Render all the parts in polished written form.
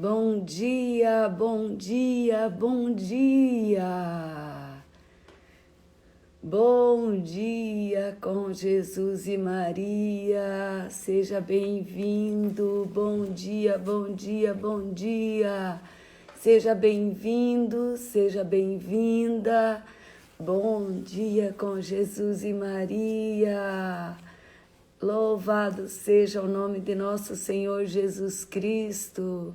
Bom dia, bom dia, bom dia. Bom dia com Jesus e Maria. Seja bem-vindo. Bom dia, bom dia, bom dia. Seja bem-vindo, seja bem-vinda. Bom dia com Jesus e Maria. Louvado seja o nome de nosso Senhor Jesus Cristo,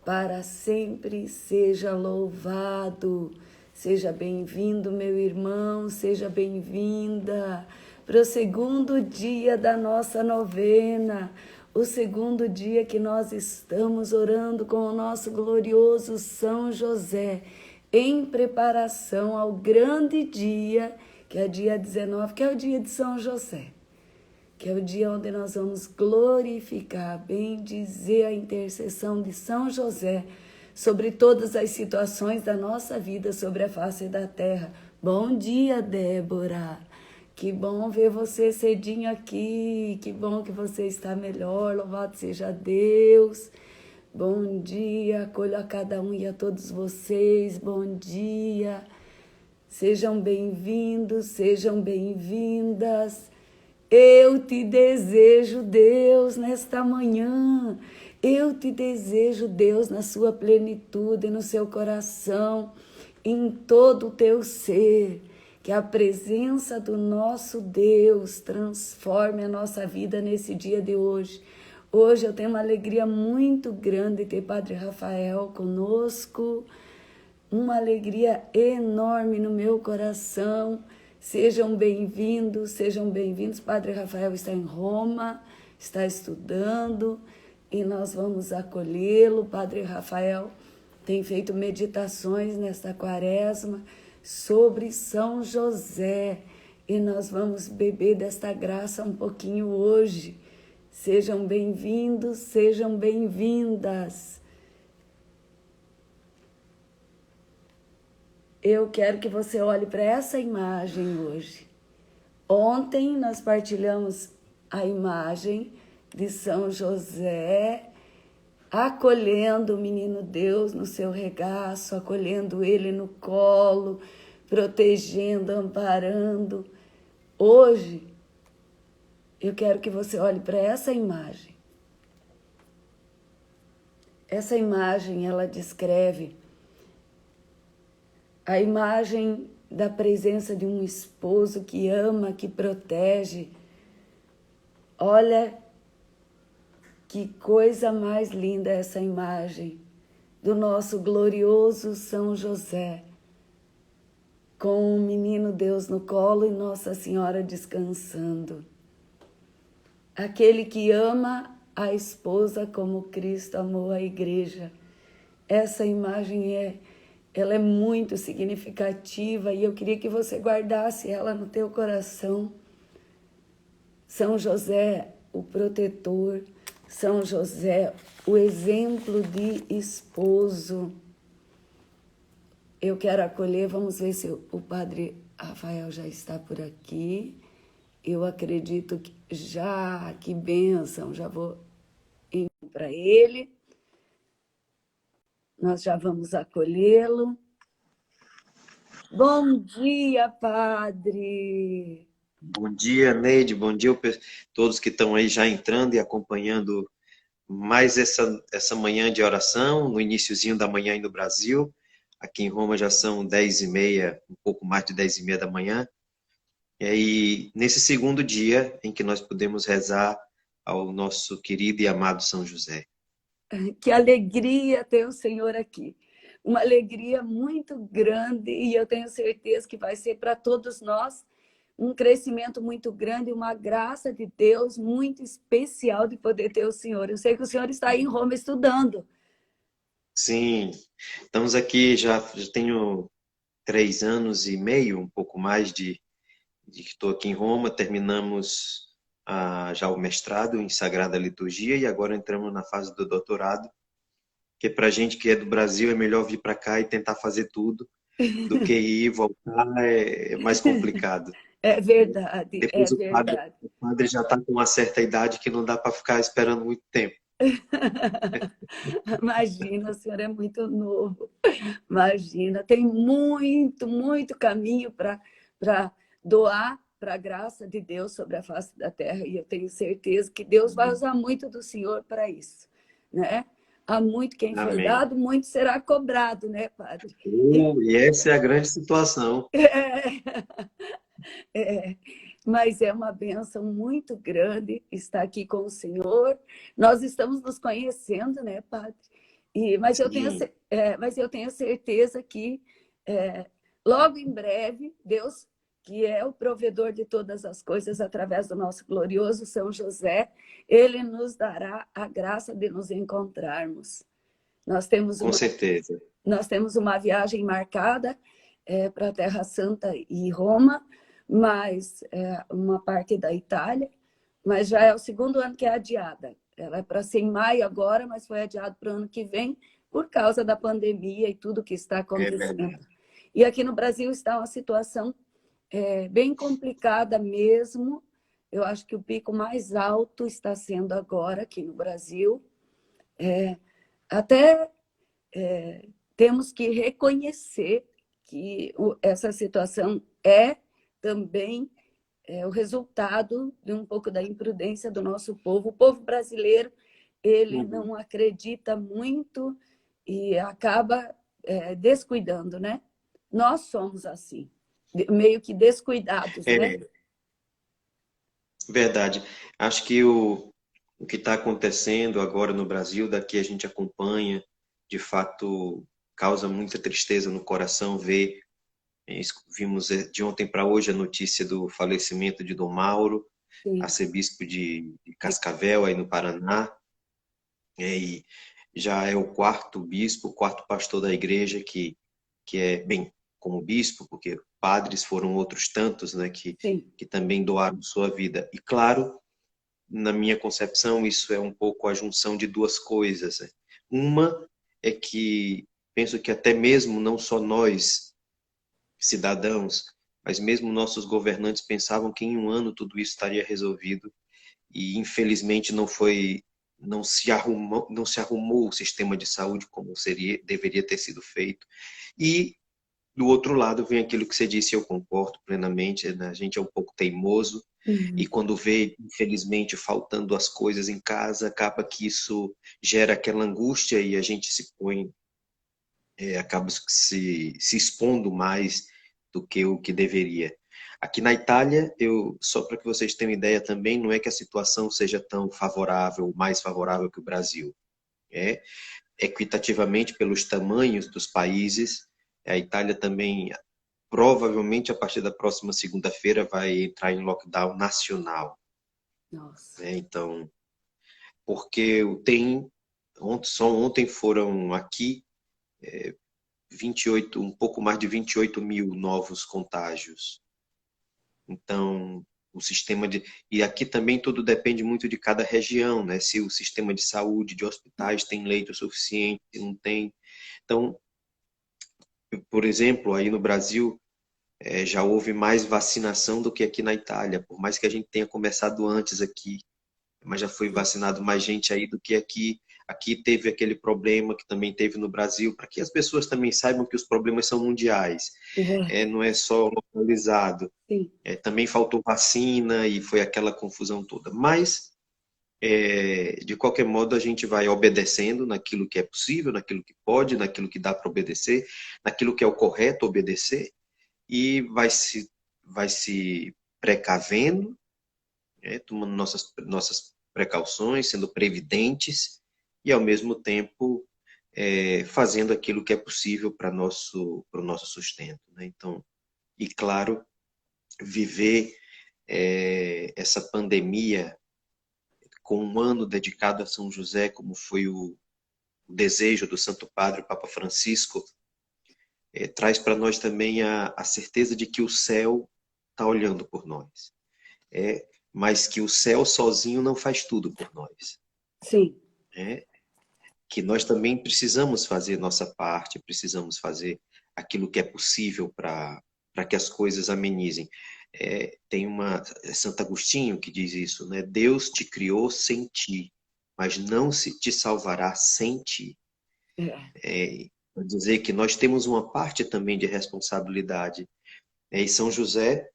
para sempre seja louvado. Seja bem-vindo, meu irmão, seja bem-vinda para o segundo dia da nossa novena, o segundo dia que nós estamos orando com o nosso glorioso São José, em preparação ao grande dia, que é dia 19, que é o dia de São José. Que é o dia onde nós vamos glorificar, bendizer a intercessão de São José sobre todas as situações da nossa vida sobre a face da terra. Bom dia, Débora. Que bom ver você cedinho aqui. Que bom que você está melhor. Louvado seja Deus. Bom dia, acolho a cada um e a todos vocês. Bom dia. Sejam bem-vindos, sejam bem-vindas. Eu te desejo, Deus, nesta manhã. Eu te desejo, Deus, na sua plenitude, no seu coração, em todo o teu ser. Que a presença do nosso Deus transforme a nossa vida nesse dia de hoje. Hoje eu tenho uma alegria muito grande ter Padre Rafael conosco. Uma alegria enorme no meu coração. Sejam bem-vindos. Padre Rafael está em Roma, está estudando e nós vamos acolhê-lo. Padre Rafael tem feito meditações nesta quaresma sobre São José e nós vamos beber desta graça um pouquinho hoje. Sejam bem-vindos, sejam bem-vindas. Eu quero que você olhe para essa imagem hoje. Ontem nós partilhamos a imagem de São José acolhendo o menino Deus no seu regaço, acolhendo ele no colo, protegendo, amparando. Hoje, eu quero que você olhe para essa imagem. Essa imagem, ela descreve a imagem da presença de um esposo que ama, que protege. Olha que coisa mais linda essa imagem do nosso glorioso São José, com o menino Deus no colo e Nossa Senhora descansando. Aquele que ama a esposa como Cristo amou a igreja. Essa imagem ela é muito significativa e eu queria que você guardasse ela no teu coração. São José, o protetor, São José, o exemplo de esposo. Eu quero acolher, vamos ver se o Padre Rafael já está por aqui. Eu acredito que já, que bênção, já vou para ele. Nós já vamos acolhê-lo. Bom dia, Padre! Bom dia, Neide. Bom dia todos que estão aí já entrando e acompanhando mais essa manhã de oração, no iniciozinho da manhã aí no Brasil. Aqui em Roma já são 10h30, um pouco mais de 10h30 da manhã. E aí, nesse segundo dia em que nós podemos rezar ao nosso querido e amado São José. Que alegria ter o Senhor aqui. Uma alegria muito grande e eu tenho certeza que vai ser para todos nós um crescimento muito grande, uma graça de Deus muito especial de poder ter o Senhor. Eu sei que o Senhor está aí em Roma estudando. Sim, estamos aqui, já tenho 3 anos e meio, um pouco mais de que estou aqui em Roma. Terminamos já o mestrado em Sagrada Liturgia e agora entramos na fase do doutorado, que para a gente que é do Brasil é melhor vir para cá e tentar fazer tudo do que ir e voltar, é mais complicado. É verdade, é Depois verdade. o padre já está com uma certa idade que não dá para ficar esperando muito tempo. Imagina, o senhor é muito novo. Imagina, tem muito, muito caminho para doar para a graça de Deus sobre a face da terra. E eu tenho certeza que Deus vai usar muito do senhor para isso, né? Há muito quem foi Amém. dado, muito será cobrado, né, padre? E, E essa é a grande situação. é, mas é uma bênção muito grande estar aqui com o senhor. Nós estamos nos conhecendo, né, padre? Sim, Mas eu tenho certeza que é, logo em breve, Deus, que é o provedor de todas as coisas através do nosso glorioso São José, ele nos dará a graça de nos encontrarmos. Nós temos com uma, certeza. nós temos uma viagem marcada para a Terra Santa e Roma, mas uma parte da Itália, mas já é o segundo ano que é adiada. Ela é para ser em maio agora, mas foi adiado para o ano que vem por causa da pandemia e tudo que está É acontecendo. verdade. E aqui no Brasil está uma situação bem complicada mesmo. Eu acho que o pico mais alto está sendo agora aqui no Brasil. Até temos que reconhecer que essa situação é também o resultado de um pouco da imprudência do nosso povo. O povo brasileiro, ele Uhum. não acredita muito e acaba descuidando, né? Nós somos assim, meio que descuidados, né? É verdade. Acho que o que está acontecendo agora no Brasil, daqui a gente acompanha, de fato, causa muita tristeza no coração ver. Vimos de ontem para hoje a notícia do falecimento de Dom Mauro, Sim, arcebispo de Cascavel, aí no Paraná. E já é o quarto bispo, o quarto pastor da igreja que é, bem, como bispo, porque padres foram outros tantos, né, sim, que também doaram sua vida. E claro, na minha concepção, isso é um pouco a junção de duas coisas, né? Uma é que penso que até mesmo não só nós, cidadãos, mas mesmo nossos governantes pensavam que em um ano tudo isso estaria resolvido e infelizmente não se arrumou o sistema de saúde como deveria ter sido feito. E do outro lado vem aquilo que você disse, eu concordo plenamente, né? A gente é um pouco teimoso e uhum, quando vê, infelizmente, faltando as coisas em casa, acaba que isso gera aquela angústia e a gente se põe, acaba se expondo mais do que o que deveria. Aqui na Itália, só para que vocês tenham ideia também, não é que a situação seja tão favorável, mais favorável que o Brasil. É equitativamente pelos tamanhos dos países. A Itália também, provavelmente, a partir da próxima segunda-feira, vai entrar em lockdown nacional. nossa, Né? Então, porque só ontem foram aqui 28, um pouco mais de 28 mil novos contágios. Então, o sistema de. E aqui também tudo depende muito de cada região, né? Se o sistema de saúde, de hospitais tem leito suficiente, se não tem. Então, por exemplo, aí no Brasil, já houve mais vacinação do que aqui na Itália, por mais que a gente tenha começado antes aqui, mas já foi vacinado mais gente aí do que aqui. Aqui teve aquele problema que também teve no Brasil, para que as pessoas também saibam que os problemas são mundiais, não é só localizado. sim, Também faltou vacina e foi aquela confusão toda. Mas, de qualquer modo, a gente vai obedecendo naquilo que é possível, naquilo que pode, naquilo que dá para obedecer, naquilo que é o correto obedecer, e vai se precavendo, tomando nossas precauções, sendo previdentes e, ao mesmo tempo, fazendo aquilo que é possível para o nosso sustento. Né? Então, e claro, viver essa pandemia com um ano dedicado a São José, como foi o desejo do Santo Padre, o Papa Francisco, traz para nós também a certeza de que o céu está olhando por nós. Mas que o céu sozinho não faz tudo por nós. sim. Né? Que nós também precisamos fazer nossa parte, precisamos fazer aquilo que é possível para que as coisas amenizem. Tem Santo Agostinho que diz isso, né? Deus te criou sem ti, mas não se te salvará sem ti. É. Quer dizer que nós temos uma parte também de responsabilidade. E São José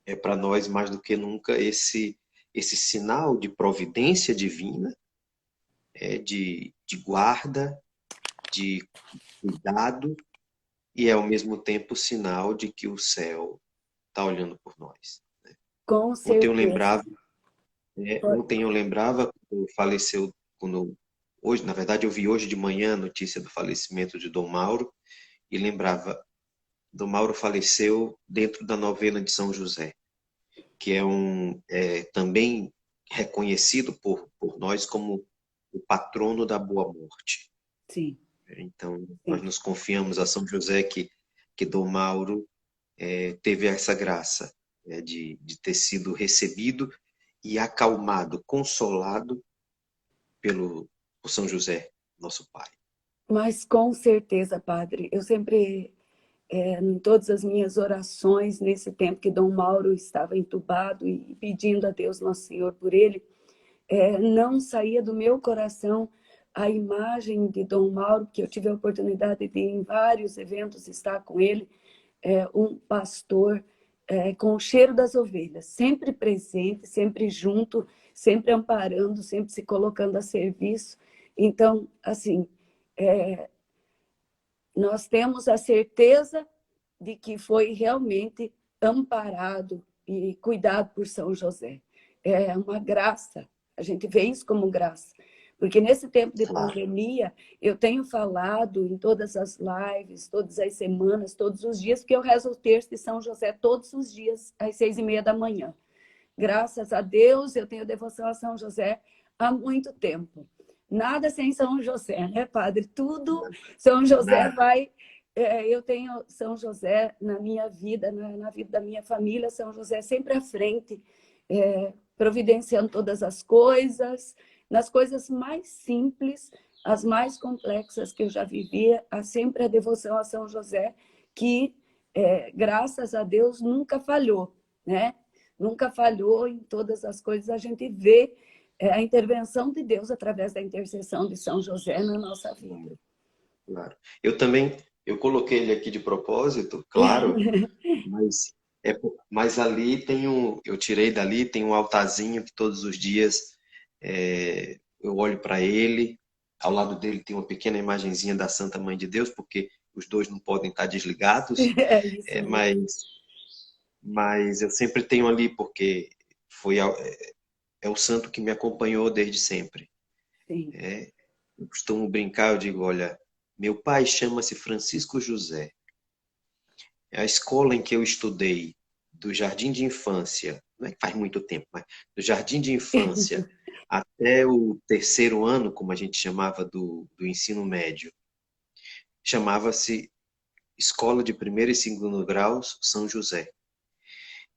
é para nós mais do que nunca esse sinal de providência divina, de guarda, de cuidado, e é ao mesmo tempo sinal de que o céu está olhando por nós. Com Ontem eu certeza. lembrava, ontem eu lembrava quando faleceu, hoje, na verdade, eu vi hoje de manhã a notícia do falecimento de Dom Mauro e lembrava, Dom Mauro faleceu dentro da novena de São José, que é também reconhecido por nós como o patrono da boa morte. Sim, Então, nós sim. nos confiamos a São José que Dom Mauro teve essa graça, de ter sido recebido e acalmado, consolado por São José, nosso Pai. Mas com certeza, Padre, eu sempre, em todas as minhas orações, nesse tempo que Dom Mauro estava entubado e pedindo a Deus Nosso Senhor por ele, não saía do meu coração a imagem de Dom Mauro, que eu tive a oportunidade de, em vários eventos, estar com ele, um pastor com o cheiro das ovelhas, sempre presente, sempre junto, sempre amparando, sempre se colocando a serviço. Então, assim, nós temos a certeza de que foi realmente amparado e cuidado por São José. É uma graça, a gente vê isso como graça. Porque nesse tempo de Claro. pandemia, eu tenho falado em todas as lives, todas as semanas, todos os dias, porque eu rezo o terço de São José todos os dias, às 6:30 da manhã. Graças a Deus, eu tenho devoção a São José há muito tempo. Nada sem São José, né, Padre? Tudo São José Nada. vai. Eu tenho São José na minha vida, na vida da minha família, São José sempre à frente, providenciando todas as coisas, nas coisas mais simples, as mais complexas que eu já vivia, há sempre a devoção a São José, que, graças a Deus, nunca falhou, né? Nunca falhou em todas as coisas. A gente vê a intervenção de Deus através da intercessão de São José na nossa vida. Claro. Eu também, eu coloquei ele aqui de propósito, claro, mas, mas ali eu tirei dali, tem um altarzinho que todos os dias eu olho para ele, ao lado dele tem uma pequena imagenzinha da Santa Mãe de Deus, porque os dois não podem estar desligados, É isso mesmo. mas eu sempre tenho ali, porque é o santo que me acompanhou desde sempre. Sim. Eu costumo brincar, eu digo, olha, meu pai chama-se Francisco José. A escola em que eu estudei, do jardim de infância, não é que faz muito tempo, mas do jardim de infância até o terceiro ano, como a gente chamava do ensino médio, chamava-se Escola de Primeiro e Segundo Graus São José.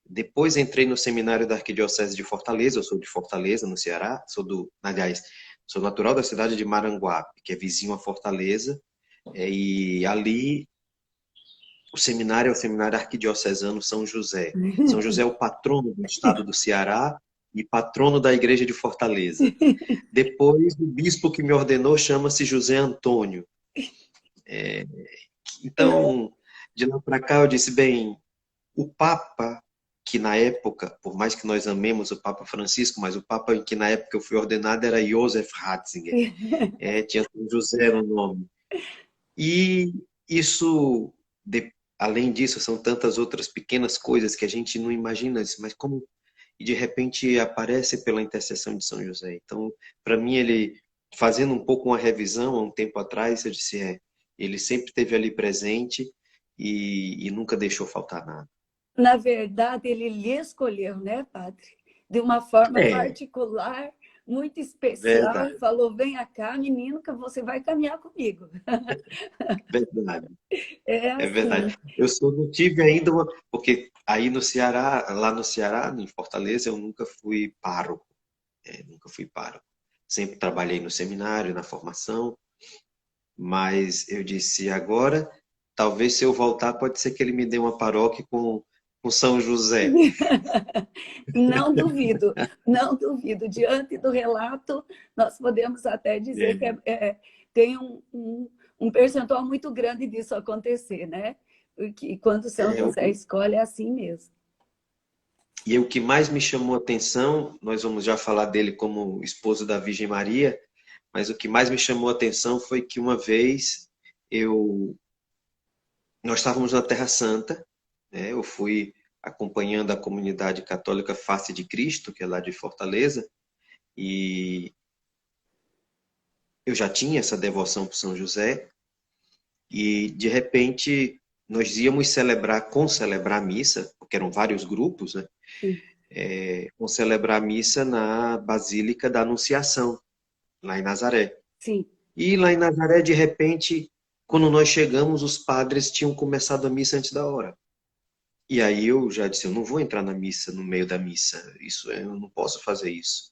Depois entrei no seminário da Arquidiocese de Fortaleza, eu sou de Fortaleza, no Ceará, aliás, sou natural da cidade de Maranguape, que é vizinho a Fortaleza, e ali o seminário é o Seminário Arquidiocesano São José. São José é o patrono do estado do Ceará e patrono da igreja de Fortaleza. Depois, o bispo que me ordenou chama-se José Antônio. Então, de lá para cá, eu disse, bem, o Papa, que na época, por mais que nós amemos o Papa Francisco, mas o Papa em que na época eu fui ordenado era Joseph Ratzinger. Tinha São José no nome. E isso, além disso, são tantas outras pequenas coisas que a gente não imagina, mas como e de repente aparece pela intercessão de São José. Então, para mim, ele, fazendo um pouco uma revisão há um tempo atrás, eu disse, ele sempre esteve ali presente e nunca deixou faltar nada. Na verdade, ele lhe escolheu, né, Padre? De uma forma É, particular, muito especial. verdade, Falou: vem cá, menino, que você vai caminhar comigo. verdade. É É assim. verdade. Eu só não tive ainda porque aí no Ceará, lá no Ceará, em Fortaleza, eu nunca fui pároco. Nunca fui pároco. Sempre trabalhei no seminário, na formação, mas eu disse, agora, talvez se eu voltar, pode ser que ele me dê uma paróquia com com São José. Não duvido, não duvido. Diante do relato, nós podemos até dizer que É, tem um percentual muito grande disso acontecer, né? Porque quando São é, José escolhe, é assim mesmo. e o que mais me chamou a atenção, nós vamos já falar dele como esposo da Virgem Maria, mas o que mais me chamou a atenção foi que uma vez eu, nós estávamos na Terra Santa, né? Eu fui acompanhando a comunidade católica Face de Cristo, que é lá de Fortaleza, e eu já tinha essa devoção por São José, e de repente nós íamos celebrar a missa, porque eram vários grupos, né? Sim, Celebrar a missa na Basílica da Anunciação, lá em Nazaré. sim. E lá em Nazaré, de repente, quando nós chegamos, os padres tinham começado a missa antes da hora. E aí eu já disse, eu não vou entrar na missa, no meio da missa. Eu não posso fazer isso.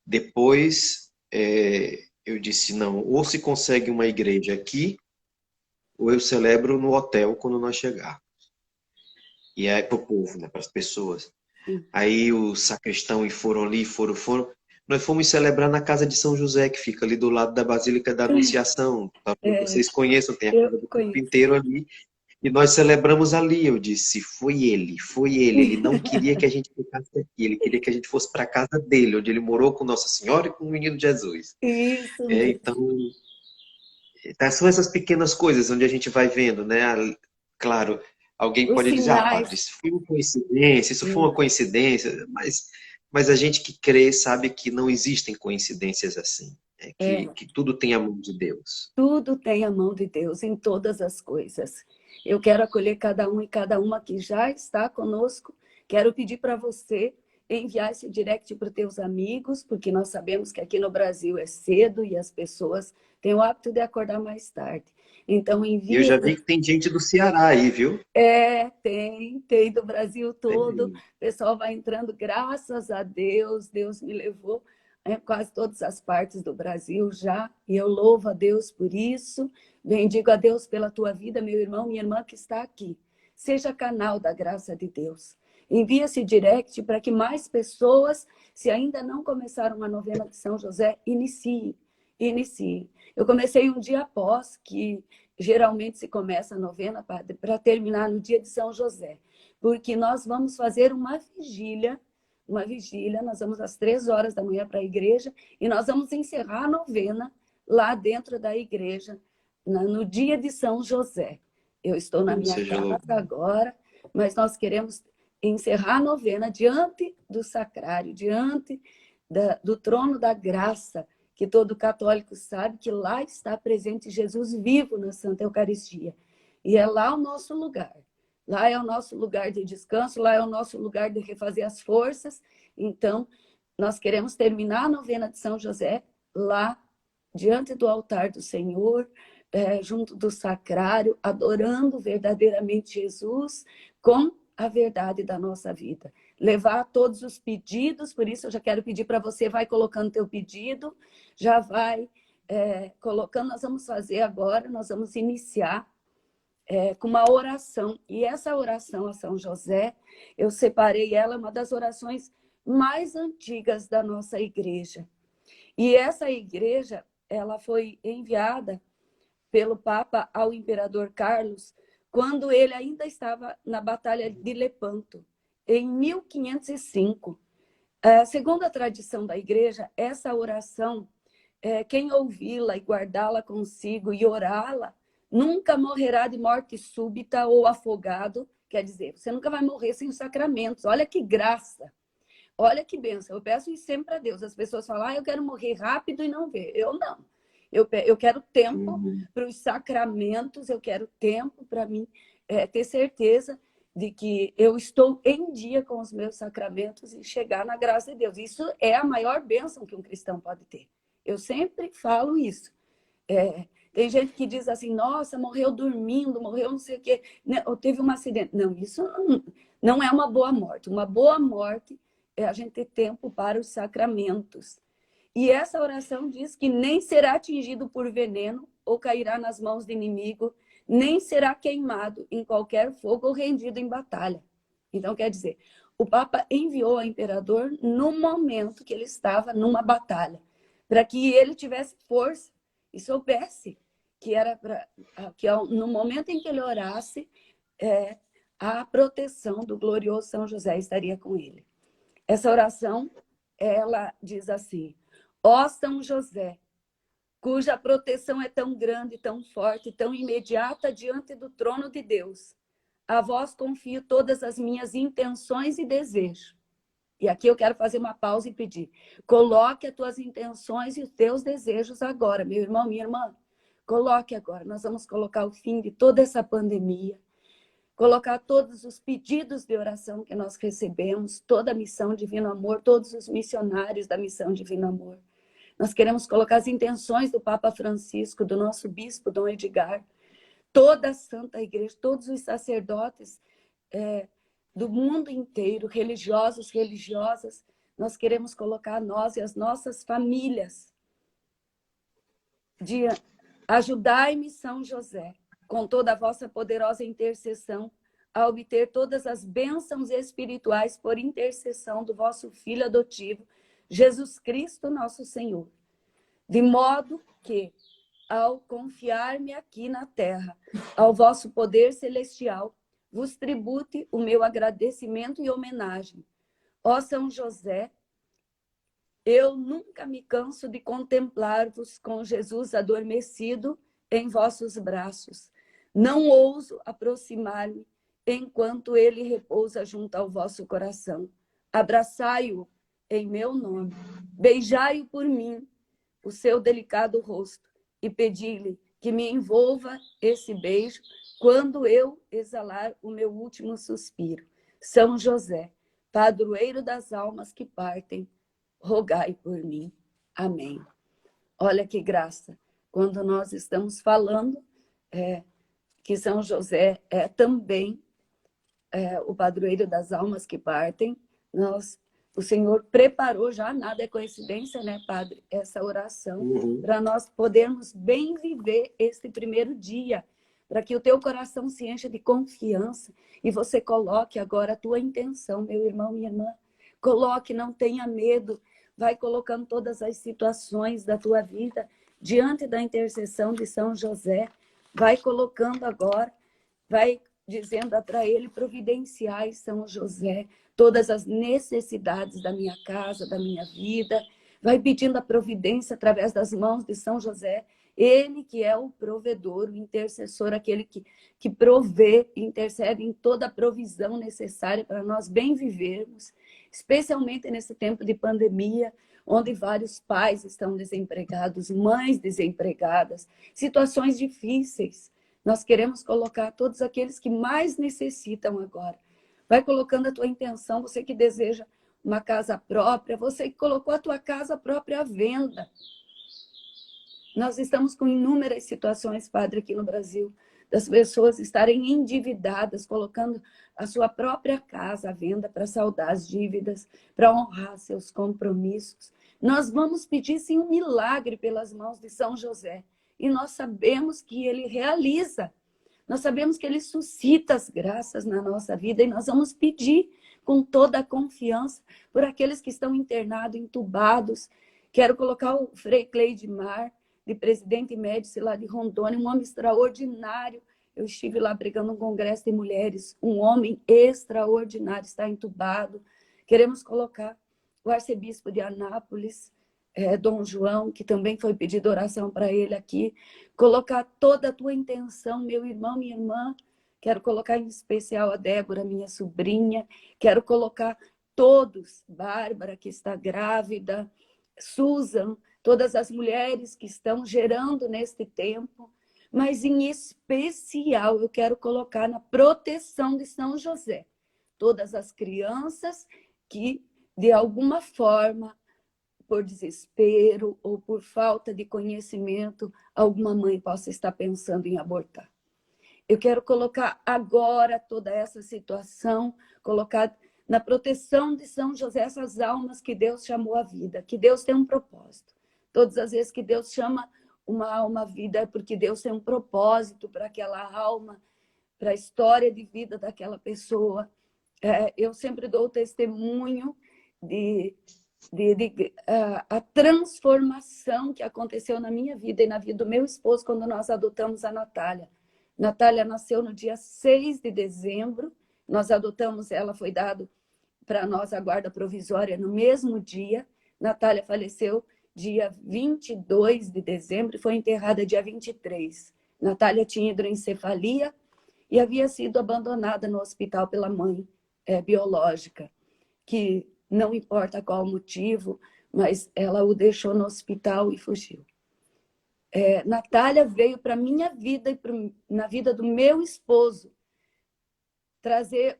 Depois, eu disse, não, ou se consegue uma igreja aqui, ou eu celebro no hotel quando nós chegarmos. E é para o povo, né, para as pessoas. Sim. Aí o sacristão e foram ali, foram. Nós fomos celebrar na casa de São José, que fica ali do lado da Basílica da Anunciação. Talvez É, vocês conheçam, tem a eu casa do conheço. carpinteiro ali. E nós celebramos ali. Eu disse, foi ele, foi ele. Ele não queria que a gente ficasse aqui, ele queria que a gente fosse para a casa dele, onde ele morou com Nossa Senhora e com o menino Jesus. Isso mesmo. Então, são essas pequenas coisas onde a gente vai vendo, né? Claro, alguém Os pode dizer, ah, padre, sinais. isso foi uma coincidência, isso foi uma coincidência, mas a gente que crê sabe que não existem coincidências assim, né? É, Que tudo tem a mão de Deus. tudo tem a mão de Deus em todas as coisas. Eu quero acolher cada um e cada uma que já está conosco. Quero pedir para você enviar esse direct para os teus amigos, porque nós sabemos que aqui no Brasil é cedo e as pessoas têm o hábito de acordar mais tarde. Então, E eu envie. já vi que tem gente do Ceará aí, viu? Tem do Brasil todo. O Tem. pessoal vai entrando, graças a Deus. Deus me levou quase todas as partes do Brasil já, e eu louvo a Deus por isso. Bendigo a Deus pela tua vida, meu irmão, minha irmã que está aqui. Seja canal da graça de Deus. Envie esse direct para que mais pessoas, se ainda não começaram a novena de São José, iniciem. Iniciem. Eu comecei um dia após, que geralmente se começa a novena, padre, para terminar no dia de São José, porque nós vamos fazer uma vigília, nós vamos às 3 horas da manhã para a igreja e nós vamos encerrar a novena lá dentro da igreja, no dia de São José. Eu estou na Deus minha seja casa louvado. agora, mas nós queremos encerrar a novena diante do sacrário, diante do trono da graça, que todo católico sabe que lá está presente Jesus vivo na Santa Eucaristia. E é lá o nosso lugar. Lá é o nosso lugar de descanso, lá é o nosso lugar de refazer as forças. Então, nós queremos terminar a novena de São José lá, diante do altar do Senhor, junto do sacrário, adorando verdadeiramente Jesus com a verdade da nossa vida. Levar todos os pedidos, por isso eu já quero pedir para você, vai colocando teu pedido, já vai colocando, nós vamos fazer agora, nós vamos iniciar com uma oração. E essa oração a São José, eu separei ela, uma das orações mais antigas da nossa igreja. E essa igreja, ela foi enviada pelo Papa ao Imperador Carlos, quando ele ainda estava na Batalha de Lepanto, em 1505. Segundo a tradição da igreja, essa oração, quem ouvi-la e guardá-la consigo e orá-la, nunca morrerá de morte súbita ou afogado. Quer dizer, você nunca vai morrer sem os sacramentos. Olha que graça, olha que bênção. Eu peço isso sempre a Deus. As pessoas falam, eu quero morrer rápido e não ver. Eu não. Eu quero tempo Uhum. para os sacramentos, eu quero tempo para mim ter certeza de que eu estou em dia com os meus sacramentos e chegar na graça de Deus. Isso é a maior bênção que um cristão pode ter. Eu sempre falo isso. Tem gente que diz assim, nossa, morreu dormindo, morreu não sei o quê, ou teve um acidente. Não, isso não é uma boa morte. Uma boa morte é a gente ter tempo para os sacramentos. E essa oração diz que nem será atingido por veneno ou cairá nas mãos do inimigo, nem será queimado em qualquer fogo ou rendido em batalha. Então, quer dizer, o Papa enviou ao imperador no momento que ele estava numa batalha, para que ele tivesse força e soubesse que era que no momento em que ele orasse, a proteção do glorioso São José estaria com ele. Essa oração, ela diz assim: ó São José, cuja proteção é tão grande, tão forte, tão imediata diante do trono de Deus, a vós confio todas as minhas intenções e desejos. E aqui eu quero fazer uma pausa e pedir: coloque as tuas intenções e os teus desejos agora, meu irmão, minha irmã. Coloque agora. Nós vamos colocar o fim de toda essa pandemia, colocar todos os pedidos de oração que nós recebemos, toda a missão Divino Amor, todos os missionários da missão Divino Amor. Nós queremos colocar as intenções do Papa Francisco, do nosso bispo Dom Edgar, toda a Santa Igreja, todos os sacerdotes do mundo inteiro, religiosos, religiosas. Nós queremos colocar nós e as nossas famílias. Ajudai-me, São José, com toda a vossa poderosa intercessão, a obter todas as bênçãos espirituais por intercessão do vosso Filho adotivo, Jesus Cristo, nosso Senhor. De modo que, ao confiar-me aqui na terra, ao vosso poder celestial, vos tribute o meu agradecimento e homenagem. Ó São José, eu nunca me canso de contemplar-vos com Jesus adormecido em vossos braços. Não ouso aproximar-me enquanto ele repousa junto ao vosso coração. Abraçai-o em meu nome, beijai-o por mim, o seu delicado rosto, e pedi-lhe que me envolva esse beijo quando eu exalar o meu último suspiro. São José, padroeiro das almas que partem, rogai por mim. Amém. Olha que graça, quando nós estamos falando que São José é também o padroeiro das almas que partem, o Senhor preparou já, nada é coincidência, né, Padre? Essa oração, para nós podermos bem viver este primeiro dia, para que o teu coração se encha de confiança e você coloque agora a tua intenção, meu irmão, minha irmã. Coloque, não tenha medo, vai colocando todas as situações da tua vida diante da intercessão de São José, vai colocando agora, vai dizendo para ele: providenciai, São José, todas as necessidades da minha casa, da minha vida. Vai pedindo a providência através das mãos de São José. Ele que é o provedor, o intercessor, aquele que provê, intercede em toda a provisão necessária para nós bem vivermos, especialmente nesse tempo de pandemia, onde vários pais estão desempregados, mães desempregadas, situações difíceis. Nós queremos colocar todos aqueles que mais necessitam agora. Vai colocando a tua intenção, você que deseja uma casa própria, você que colocou a tua casa própria à venda. Nós estamos com inúmeras situações, Padre, aqui no Brasil, das pessoas estarem endividadas, colocando a sua própria casa à venda para saldar as dívidas, para honrar seus compromissos. Nós vamos pedir, sim, um milagre pelas mãos de São José. E nós sabemos que ele realiza. Nós sabemos que ele suscita as graças na nossa vida e nós vamos pedir com toda a confiança por aqueles que estão internados, entubados. Quero colocar o Frei Cleidmar, de Presidente Médici lá de Rondônia, um homem extraordinário. Eu estive lá pregando um congresso de mulheres, um homem extraordinário, está entubado. Queremos colocar o arcebispo de Anápolis, Dom João, que também foi pedido oração para ele aqui. Colocar toda a tua intenção, meu irmão, minha irmã. Quero colocar em especial a Débora, minha sobrinha. Quero colocar todos, Bárbara, que está grávida, Susan, todas as mulheres que estão gerando neste tempo, mas em especial eu quero colocar na proteção de São José todas as crianças que, de alguma forma, por desespero ou por falta de conhecimento, alguma mãe possa estar pensando em abortar. Eu quero colocar agora toda essa situação, colocar na proteção de São José essas almas que Deus chamou à vida, que Deus tem um propósito. Todas as vezes que Deus chama uma alma vida, é porque Deus tem um propósito para aquela alma, para a história de vida daquela pessoa. Eu sempre dou o testemunho a transformação que aconteceu na minha vida e na vida do meu esposo quando nós adotamos a Natália. Natália nasceu no dia 6 de dezembro, nós adotamos, ela foi dado para nós a guarda provisória no mesmo dia. Natália faleceu dia 22 de dezembro e foi enterrada dia 23. Natália tinha hidroencefalia e havia sido abandonada no hospital pela mãe biológica, que não importa qual o motivo, mas ela o deixou no hospital e fugiu. Natália veio para a minha vida e na vida do meu esposo trazer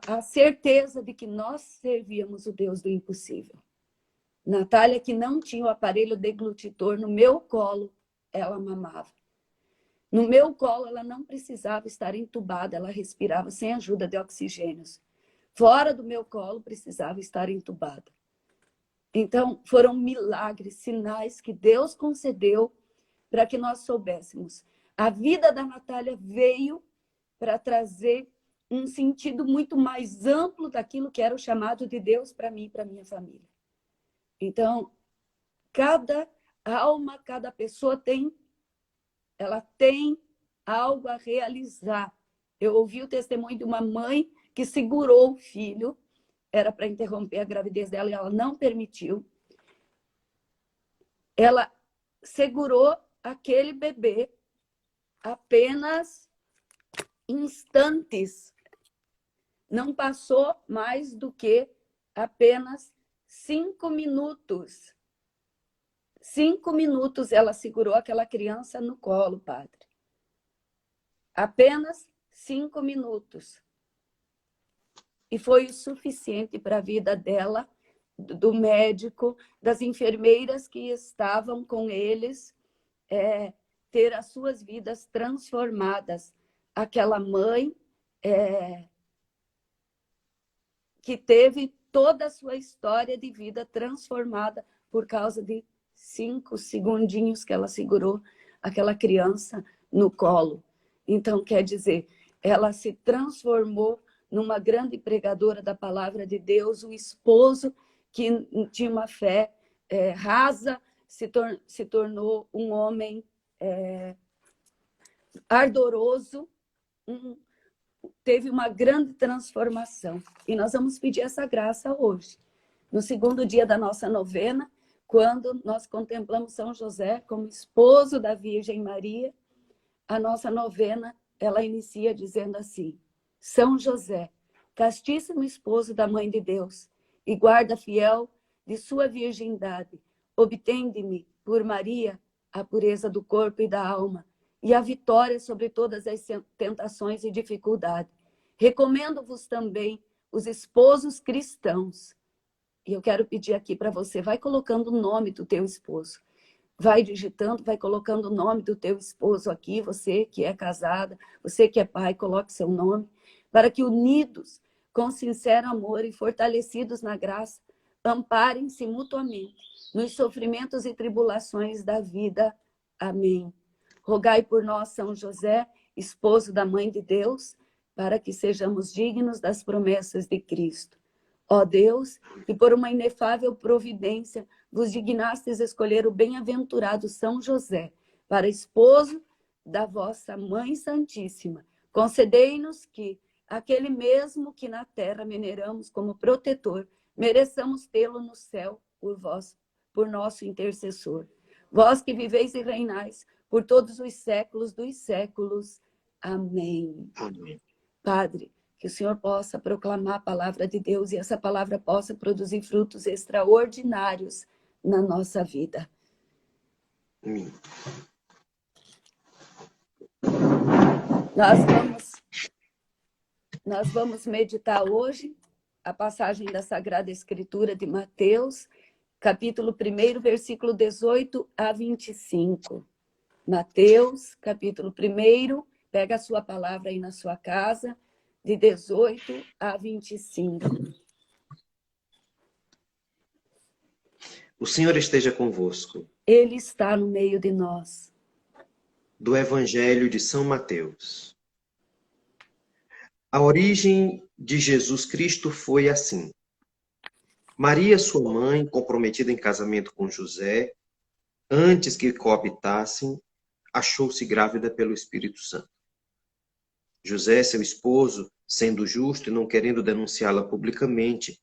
a certeza de que nós servíamos o Deus do impossível. Natália, que não tinha o aparelho deglutitor, no meu colo, ela mamava. No meu colo, ela não precisava estar entubada, ela respirava sem ajuda de oxigênios. Fora do meu colo, precisava estar entubada. Então, foram milagres, sinais que Deus concedeu para que nós soubéssemos. A vida da Natália veio para trazer um sentido muito mais amplo daquilo que era o chamado de Deus para mim e para minha família. Então, cada alma, cada pessoa ela tem algo a realizar. Eu ouvi o testemunho de uma mãe que segurou o filho, era para interromper a gravidez dela e ela não permitiu. Ela segurou aquele bebê apenas instantes. Não passou mais do que apenas 5 minutos. 5 minutos ela segurou aquela criança no colo, padre. Apenas 5 minutos. E foi o suficiente para a vida dela, do médico, das enfermeiras que estavam com eles, ter as suas vidas transformadas. Aquela mãe que teve toda a sua história de vida transformada por causa de 5 segundinhos que ela segurou aquela criança no colo. Então, quer dizer, ela se transformou numa grande pregadora da palavra de Deus, o esposo que tinha uma fé rasa, se tornou um homem ardoroso, teve uma grande transformação. E nós vamos pedir essa graça hoje, no 2º dia da nossa novena, quando nós contemplamos São José como esposo da Virgem Maria. A nossa novena, ela inicia dizendo assim: São José, castíssimo esposo da Mãe de Deus e guarda fiel de sua virgindade, obtende-me por Maria a pureza do corpo e da alma e a vitória sobre todas as tentações e dificuldades. Recomendo-vos também os esposos cristãos. E eu quero pedir aqui para você, vai colocando o nome do teu esposo. Vai digitando, vai colocando o nome do teu esposo aqui, você que é casada, você que é pai, coloque seu nome, para que unidos com sincero amor e fortalecidos na graça, amparem-se mutuamente nos sofrimentos e tribulações da vida. Amém. Rogai por nós, São José, esposo da Mãe de Deus, para que sejamos dignos das promessas de Cristo. Ó Deus, que por uma inefável providência vos dignastes escolher o bem-aventurado São José para esposo da vossa Mãe Santíssima, concedei-nos que aquele mesmo que na terra veneramos como protetor, mereçamos tê-lo no céu por nosso intercessor. Vós que viveis e reinais por todos os séculos dos séculos. Amém. Amém. Padre, que o Senhor possa proclamar a palavra de Deus e essa palavra possa produzir frutos extraordinários na nossa vida. Amém. Nós vamos meditar hoje a passagem da Sagrada Escritura de Mateus, capítulo 1, versículo 18 a 25. Mateus, capítulo 1, pega a sua palavra aí na sua casa, de 18 a 25. O Senhor esteja convosco. Ele está no meio de nós. Do Evangelho de São Mateus. A origem de Jesus Cristo foi assim. Maria, sua mãe, comprometida em casamento com José, antes que coabitassem, achou-se grávida pelo Espírito Santo. José, seu esposo, sendo justo e não querendo denunciá-la publicamente,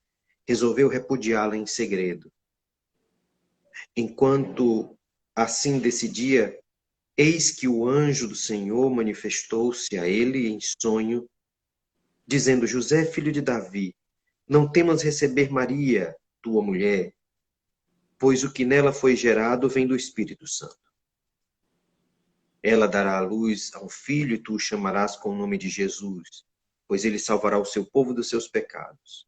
resolveu repudiá-la em segredo. Enquanto assim decidia, eis que o anjo do Senhor manifestou-se a ele em sonho, dizendo: José, filho de Davi, não temas receber Maria, tua mulher, pois o que nela foi gerado vem do Espírito Santo. Ela dará à luz a um filho e tu o chamarás com o nome de Jesus, pois ele salvará o seu povo dos seus pecados.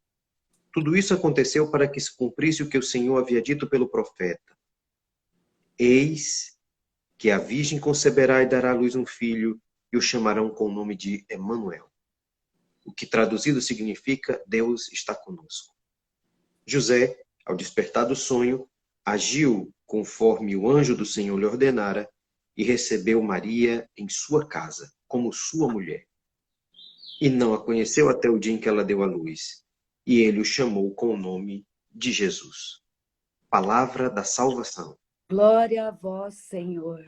Tudo isso aconteceu para que se cumprisse o que o Senhor havia dito pelo profeta. Eis que a virgem conceberá e dará à luz um filho e o chamarão com o nome de Emanuel, o que traduzido significa Deus está conosco. José, ao despertar do sonho, agiu conforme o anjo do Senhor lhe ordenara e recebeu Maria em sua casa, como sua mulher. E não a conheceu até o dia em que ela deu à luz. E ele o chamou com o nome de Jesus. Palavra da salvação. Glória a vós, Senhor.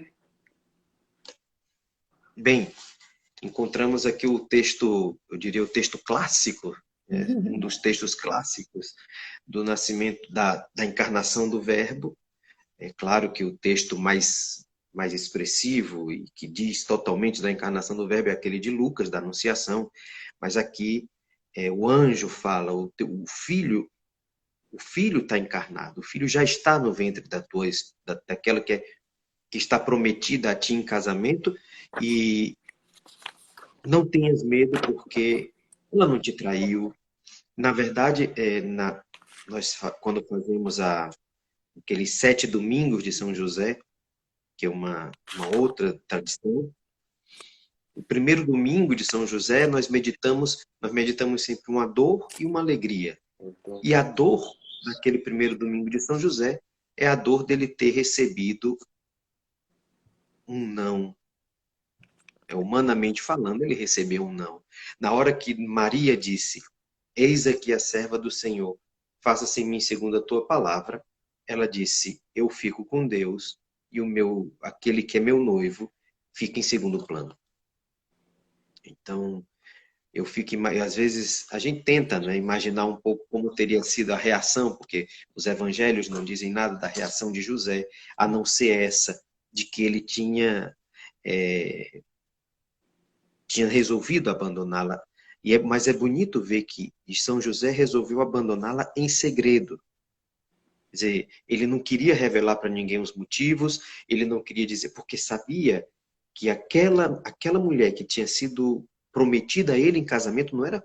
Bem, encontramos aqui o texto, eu diria o texto clássico, um dos textos clássicos do nascimento, da encarnação do Verbo. É claro que o texto mais expressivo e que diz totalmente da encarnação do Verbo é aquele de Lucas, da Anunciação, mas aqui o anjo fala, o filho está encarnado, o filho já está no ventre daquela que está prometida a ti em casamento, e não tenhas medo porque ela não te traiu. Na verdade, nós quando fazemos aqueles 7 domingos de São José, que é uma outra tradição, o primeiro domingo de São José nós meditamos sempre uma dor e uma alegria. E a dor daquele primeiro domingo de São José é a dor dele ter recebido um não. Humanamente falando, ele recebeu um não. Na hora que Maria disse: eis aqui a serva do Senhor, faça-se em mim segundo a tua palavra, ela disse: eu fico com Deus e aquele que é meu noivo fica em segundo plano. Então, às vezes a gente tenta, né, imaginar um pouco como teria sido a reação, porque os evangelhos não dizem nada da reação de José, a não ser essa de que ele tinha resolvido abandoná-la. Mas é bonito ver que São José resolveu abandoná-la em segredo. Quer dizer, ele não queria revelar para ninguém os motivos, ele não queria dizer, porque sabia que aquela mulher que tinha sido prometida a ele em casamento não era,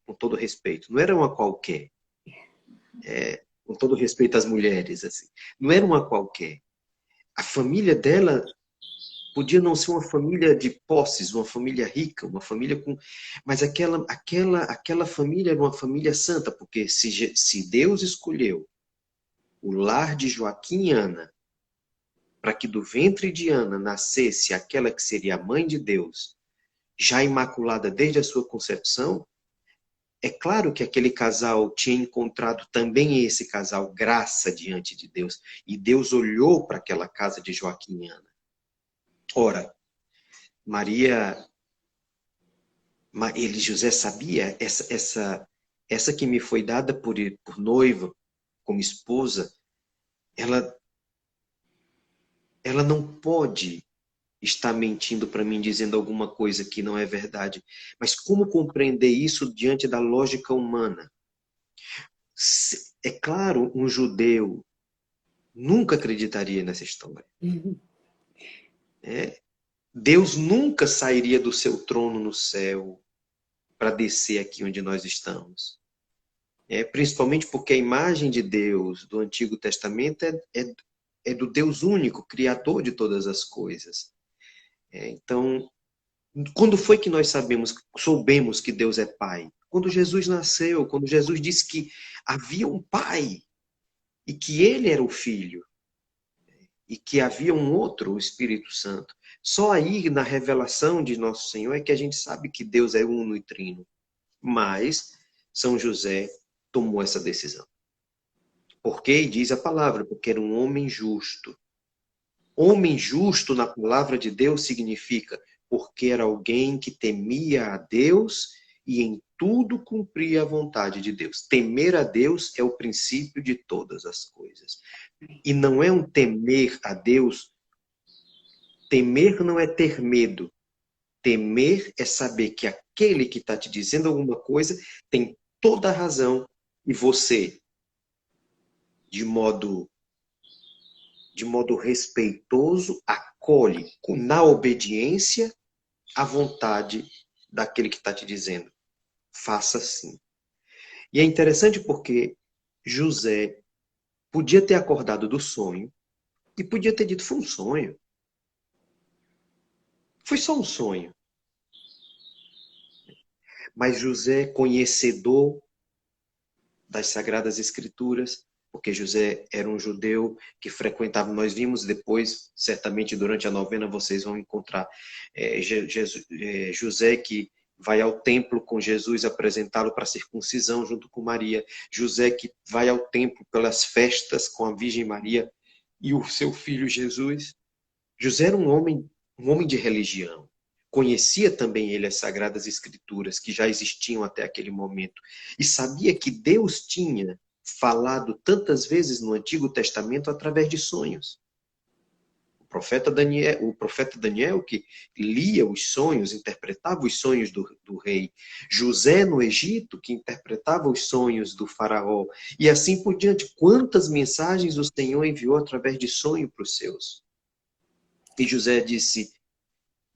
com todo respeito, não era uma qualquer. Com todo respeito às mulheres, assim, não era uma qualquer. A família dela podia não ser uma família de posses, uma família rica, uma família com... Mas aquela família era uma família santa, porque se Deus escolheu o lar de Joaquim e Ana para que do ventre de Ana nascesse aquela que seria a mãe de Deus, já imaculada desde a sua concepção, é claro que aquele casal tinha encontrado também esse casal graça diante de Deus. E Deus olhou para aquela casa de Joaquim e Ana. Ora, José sabia, essa que me foi dada por noiva, como esposa, ela não pode estar mentindo para mim, dizendo alguma coisa que não é verdade. Mas como compreender isso diante da lógica humana? É claro, um judeu nunca acreditaria nessa história. Deus nunca sairia do seu trono no céu para descer aqui onde nós estamos. Principalmente porque a imagem de Deus do Antigo Testamento é do Deus único, Criador de todas as coisas. Então, quando foi que nós soubemos que Deus é Pai? Quando Jesus nasceu, quando Jesus disse que havia um Pai e que Ele era o Filho. e que havia um outro, o Espírito Santo. Só aí, na revelação de Nosso Senhor, é que a gente sabe que Deus é uno e trino. Mas São José tomou essa decisão. Por quê? Diz a palavra, porque era um homem justo. Homem justo, na palavra de Deus, significa porque era alguém que temia a Deus e em tudo cumpria a vontade de Deus. Temer a Deus é o princípio de todas as coisas. E não é um temer a Deus. Temer não é ter medo. Temer é saber que aquele que está te dizendo alguma coisa tem toda a razão e você, de modo respeitoso, acolhe na obediência a vontade daquele que está te dizendo. Faça assim. E é interessante porque José podia ter acordado do sonho e podia ter dito, foi um sonho. Foi só um sonho. Mas José, conhecedor das Sagradas Escrituras, porque José era um judeu que frequentava, nós vimos depois, certamente durante a novena vocês vão encontrar José que vai ao templo com Jesus apresentá-lo para a circuncisão junto com Maria, José que vai ao templo pelas festas com a Virgem Maria e o seu filho Jesus. José era um homem de religião. Conhecia também ele as Sagradas Escrituras, que já existiam até aquele momento. E sabia que Deus tinha falado tantas vezes no Antigo Testamento através de sonhos. O profeta Daniel que lia os sonhos, interpretava os sonhos do rei. José no Egito, que interpretava os sonhos do faraó. E assim por diante. Quantas mensagens o Senhor enviou através de sonho para os seus. E José disse,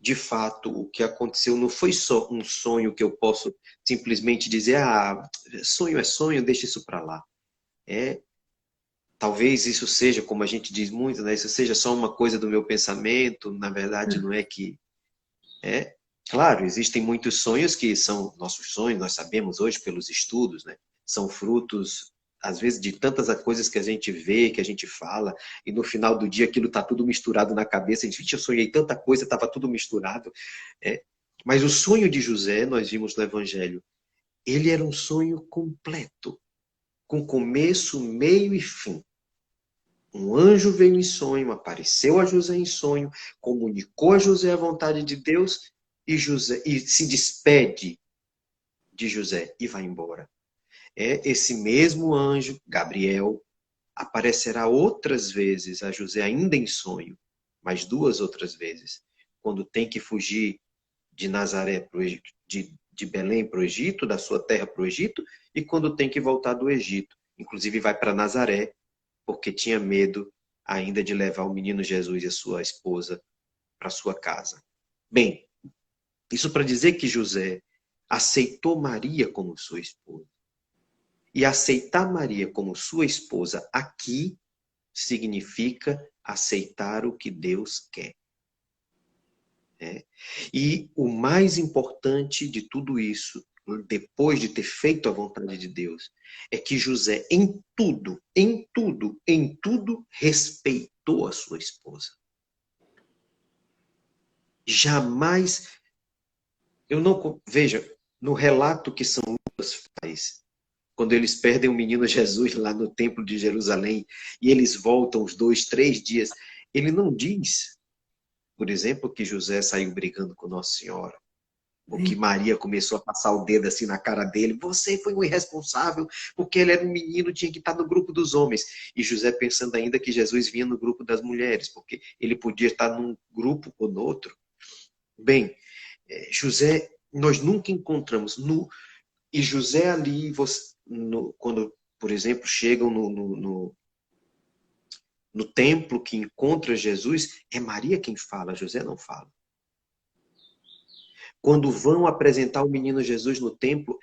de fato, o que aconteceu não foi só um sonho que eu posso simplesmente dizer, sonho é sonho, deixa isso para lá. Talvez isso seja, como a gente diz muito, né? Isso seja só uma coisa do meu pensamento, na verdade não é que... Claro, existem muitos sonhos que são nossos sonhos, nós sabemos hoje pelos estudos, né? São frutos, às vezes, de tantas coisas que a gente vê, que a gente fala, e no final do dia aquilo está tudo misturado na cabeça, a gente, eu sonhei tanta coisa, estava tudo misturado. Mas o sonho de José, nós vimos no Evangelho, ele era um sonho completo, com começo, meio e fim. Um anjo veio em sonho, apareceu a José em sonho, comunicou a José a vontade de Deus e se despede de José e vai embora. Esse mesmo anjo, Gabriel, aparecerá outras vezes a José ainda em sonho, mas 2 outras vezes, quando tem que fugir de Nazaré de Belém para o Egito, da sua terra para o Egito, e quando tem que voltar do Egito. Inclusive vai para Nazaré, porque tinha medo ainda de levar o menino Jesus e a sua esposa para sua casa. Bem, isso para dizer que José aceitou Maria como sua esposa. E aceitar Maria como sua esposa aqui significa aceitar o que Deus quer. E o mais importante de tudo isso, depois de ter feito a vontade de Deus, é que José, em tudo, respeitou a sua esposa. Jamais, veja, no relato que São Lucas faz, quando eles perdem o menino Jesus lá no templo de Jerusalém, e eles voltam os 2, 3 dias, ele não diz, por exemplo, que José saiu brigando com Nossa Senhora, ou que Maria começou a passar o dedo assim na cara dele, você foi um irresponsável, porque ele era um menino, tinha que estar no grupo dos homens. E José pensando ainda que Jesus vinha no grupo das mulheres, porque ele podia estar num grupo ou no outro. Bem, José, nós nunca encontramos, e José ali, quando, por exemplo, chegam no templo que encontra Jesus, é Maria quem fala, José não fala. Quando vão apresentar o menino Jesus no templo,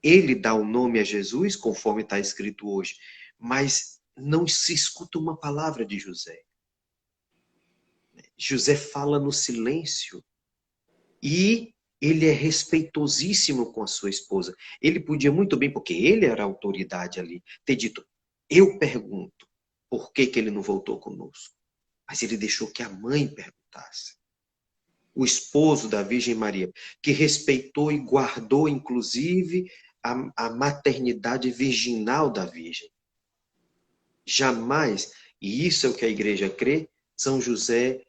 ele dá o nome a Jesus, conforme está escrito hoje, mas não se escuta uma palavra de José. José fala no silêncio e ele é respeitosíssimo com a sua esposa. Ele podia muito bem, porque ele era a autoridade ali, ter dito, eu pergunto, por que que ele não voltou conosco. Mas ele deixou que a mãe perguntasse. O esposo da Virgem Maria, que respeitou e guardou, inclusive, a maternidade virginal da Virgem. Jamais, e isso é o que a igreja crê, São José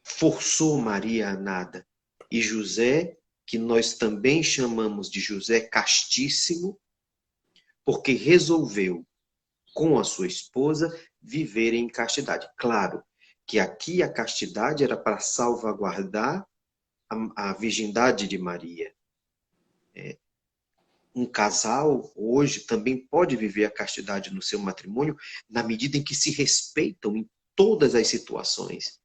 forçou Maria a nada. E José, que nós também chamamos de José Castíssimo, porque resolveu, com a sua esposa, viver em castidade. Claro que aqui a castidade era para salvaguardar a virgindade de Maria. Um casal hoje também pode viver a castidade no seu matrimônio na medida em que se respeitam em todas as situações.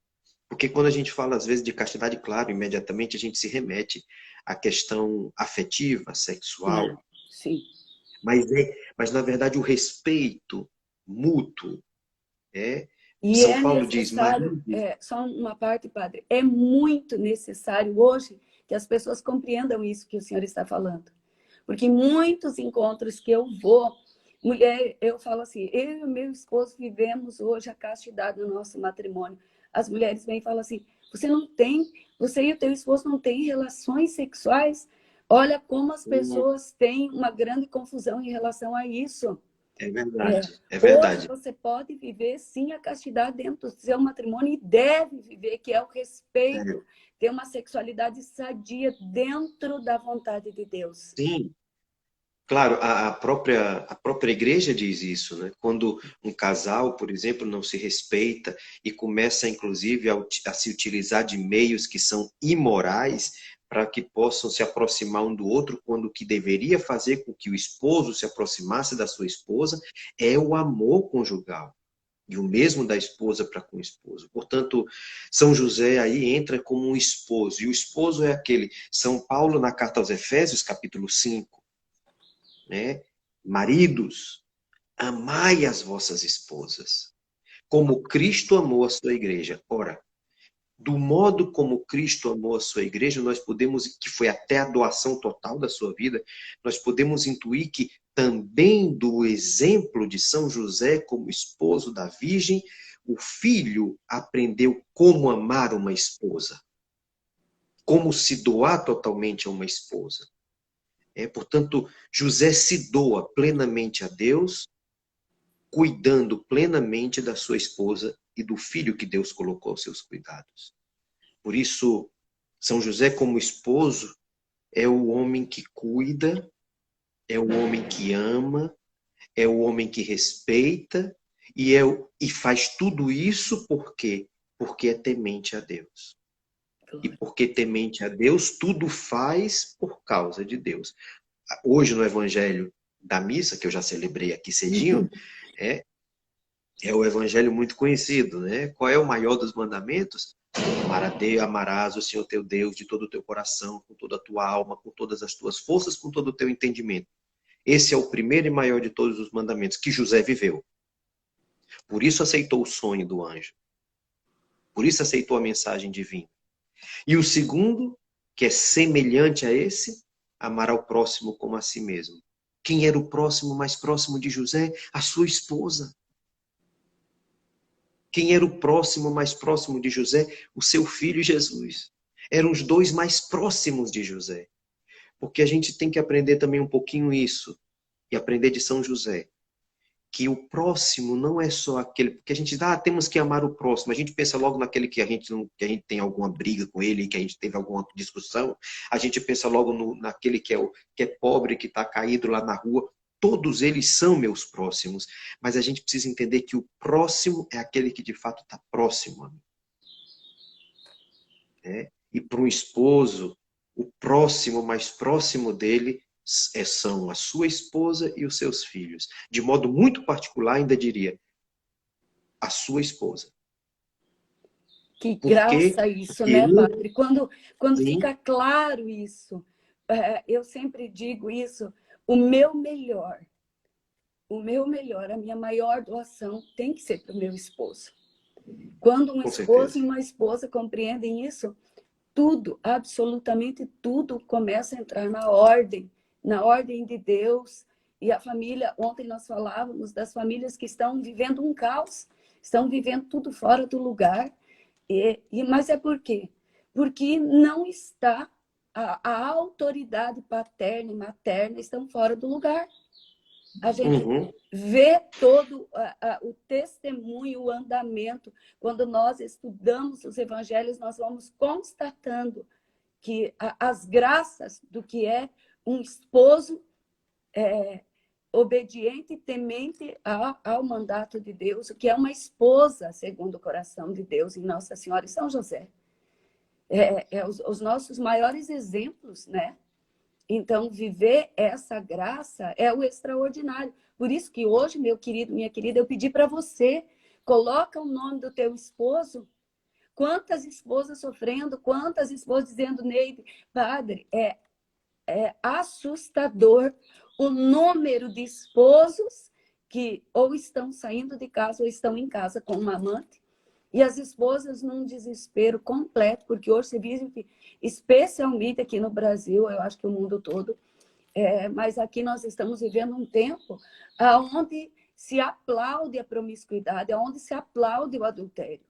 Porque quando a gente fala, às vezes, de castidade, claro, imediatamente a gente se remete à questão afetiva, sexual. Sim. Mas na verdade, o respeito mútuo. E São é Paulo diz, necessário, só uma parte, padre, é muito necessário hoje que as pessoas compreendam isso que o senhor está falando. Porque muitos encontros que eu vou, mulher, eu falo assim, eu e o meu esposo vivemos hoje a castidade no nosso matrimônio. As mulheres vêm e falam assim, você e o teu esposo não têm relações sexuais? Olha como as pessoas têm uma grande confusão em relação a isso. é verdade, é Hoje verdade. você pode viver sim a castidade dentro do seu matrimônio e deve viver, que é o respeito, ter uma sexualidade sadia dentro da vontade de Deus. Sim, claro, a própria igreja diz isso, né? Quando um casal, por exemplo, não se respeita e começa, inclusive, a se utilizar de meios que são imorais para que possam se aproximar um do outro, quando o que deveria fazer com que o esposo se aproximasse da sua esposa é o amor conjugal. E o mesmo da esposa para com o esposo. Portanto, São José aí entra como um esposo. E o esposo é aquele. São Paulo, na carta aos Efésios, capítulo 5, né? Maridos, amai as vossas esposas, como Cristo amou a sua igreja. Ora, do modo como Cristo amou a sua igreja, nós podemos, que foi até a doação total da sua vida, nós podemos intuir que também do exemplo de São José como esposo da Virgem, o filho aprendeu como amar uma esposa, como se doar totalmente a uma esposa. Portanto, José se doa plenamente a Deus, cuidando plenamente da sua esposa e do filho que Deus colocou aos seus cuidados. Por isso, São José, como esposo, é o homem que cuida, é o homem que ama, é o homem que respeita e faz tudo isso por quê? Porque é temente a Deus. E porque temente a Deus, tudo faz por causa de Deus. Hoje, no Evangelho da Missa, que eu já celebrei aqui cedinho, é o Evangelho muito conhecido, né? Qual é o maior dos mandamentos? Amarás o Senhor teu Deus de todo o teu coração, com toda a tua alma, com todas as tuas forças, com todo o teu entendimento. Esse é o primeiro e maior de todos os mandamentos que José viveu. Por isso aceitou o sonho do anjo. Por isso aceitou a mensagem divina. E o segundo, que é semelhante a esse, amar ao próximo como a si mesmo. Quem era o próximo mais próximo de José? A sua esposa. Quem era o próximo mais próximo de José? O seu filho Jesus. Eram os dois mais próximos de José. Porque a gente tem que aprender também um pouquinho isso. E aprender de São José. Que o próximo não é só aquele... Porque a gente diz, temos que amar o próximo. A gente pensa logo naquele que a gente tem alguma briga com ele, que a gente teve alguma discussão. A gente pensa logo naquele que é pobre, que está caído lá na rua. Todos eles são meus próximos. Mas a gente precisa entender que o próximo é aquele que de fato está próximo a mim. E para um esposo, o próximo, mais próximo dele, são a sua esposa e os seus filhos. De modo muito particular, ainda diria, a sua esposa. Que Porque graça isso, né, padre? Quando sim, fica claro isso, eu sempre digo isso, o meu melhor, a minha maior doação tem que ser para o meu esposo. Quando um com esposo certeza. e uma esposa compreendem isso, tudo, absolutamente tudo, começa a entrar na ordem de Deus E a família, ontem nós falávamos das famílias que estão vivendo um caos, estão vivendo tudo fora do lugar. Mas é por quê? Porque não está, a autoridade paterna e materna estão fora do lugar. A gente vê todo o testemunho, o andamento. Quando nós estudamos os evangelhos, nós vamos constatando que as graças do que é um esposo obediente e temente ao mandato de Deus, o que é uma esposa segundo o coração de Deus em Nossa Senhora e São José. Os nossos maiores exemplos, né? Então, viver essa graça é o extraordinário. Por isso que hoje, meu querido, minha querida, eu pedi para você, coloca o nome do teu esposo. Quantas esposas sofrendo, quantas esposas dizendo, Neide, padre, é assustador o número de esposos que ou estão saindo de casa ou estão em casa com uma amante. E as esposas num desespero completo, porque hoje você vive, especialmente aqui no Brasil, eu acho que o mundo todo, mas aqui nós estamos vivendo um tempo onde se aplaude a promiscuidade, onde se aplaude o adultério,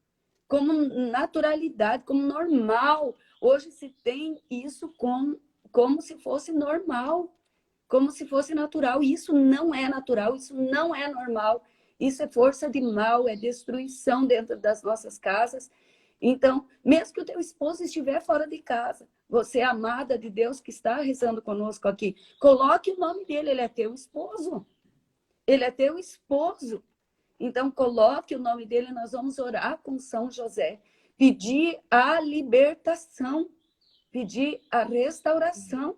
como naturalidade, como normal. Hoje se tem isso como se fosse normal, como se fosse natural. E isso não é natural, isso não é normal. Isso é força de mal, é destruição dentro das nossas casas. Então, mesmo que o teu esposo estiver fora de casa, você, amada de Deus que está rezando conosco aqui, coloque o nome dele, ele é teu esposo. Ele é teu esposo. Então, coloque o nome dele, nós vamos orar com São José, pedir a libertação, pedir a restauração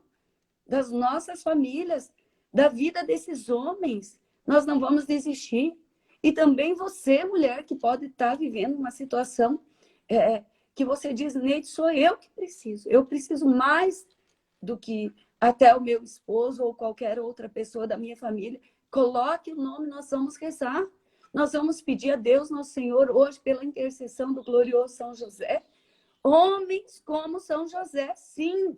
das nossas famílias, da vida desses homens. Nós não vamos desistir. E também você, mulher, que pode estar vivendo uma situação que você diz, Neide, sou eu que preciso. Eu preciso mais do que até o meu esposo ou qualquer outra pessoa da minha família. Coloque o nome, nós vamos rezar. Nós vamos pedir a Deus, nosso Senhor, hoje, pela intercessão do glorioso São José. Homens como São José, sim.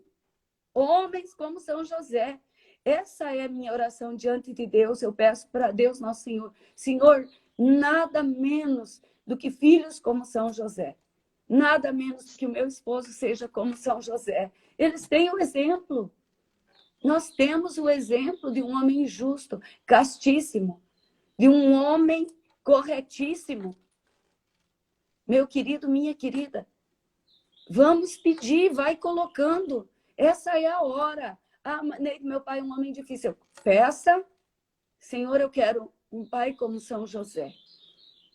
Homens como São José. Essa é a minha oração diante de Deus. Eu peço para Deus, nosso Senhor. Senhor, nada menos do que filhos como São José. Nada menos que o meu esposo seja como São José. Eles têm o exemplo. Nós temos o exemplo de um homem justo, castíssimo, de um homem corretíssimo. Meu querido, minha querida, vamos pedir, vai colocando. Essa é a hora. Meu pai é um homem difícil. Peça, Senhor, eu quero um pai como São José.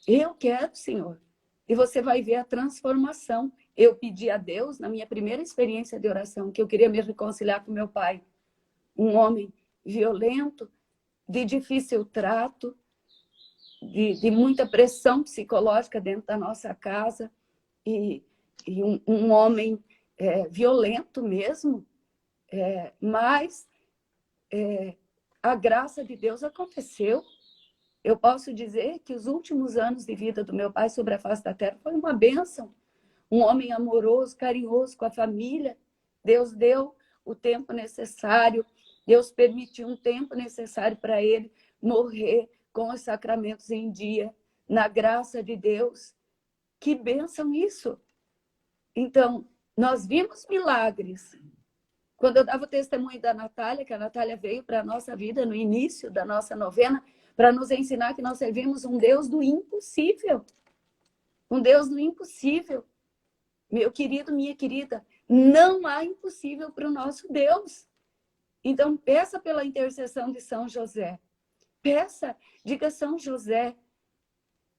Eu quero, Senhor. E você vai ver a transformação. Eu pedi a Deus, na minha primeira experiência de oração, que eu queria me reconciliar com meu pai. Um homem violento, de difícil trato, de muita pressão psicológica dentro da nossa casa, e um homem violento mesmo, mas a graça de Deus aconteceu. Eu posso dizer que os últimos anos de vida do meu pai sobre a face da terra foi uma bênção. Um homem amoroso, carinhoso com a família. Deus deu o tempo necessário, Deus permitiu um tempo necessário para ele morrer com os sacramentos em dia, na graça de Deus. Que bênção isso! Então, nós vimos milagres. Quando eu dava o testemunho da Natália, que a Natália veio para a nossa vida no início da nossa novena, para nos ensinar que nós servimos um Deus do impossível. Um Deus do impossível. Meu querido, minha querida, não há impossível para o nosso Deus. Então, peça pela intercessão de São José. Peça, diga São José,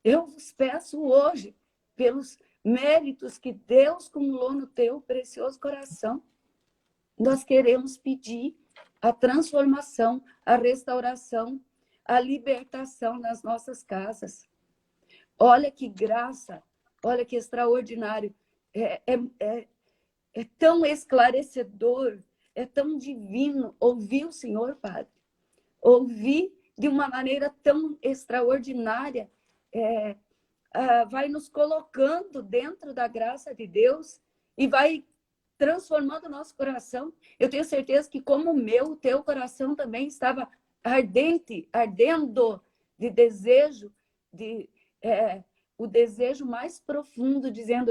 eu vos peço hoje, pelos méritos que Deus acumulou no teu precioso coração, nós queremos pedir a transformação, a restauração, a libertação nas nossas casas. Olha que graça, olha que extraordinário. É tão esclarecedor, é tão divino ouvir o Senhor, Padre. Ouvir de uma maneira tão extraordinária, vai nos colocando dentro da graça de Deus e vai transformando o nosso coração. Eu tenho certeza que como o teu coração também estava ardente, ardendo de desejo, de o desejo mais profundo, dizendo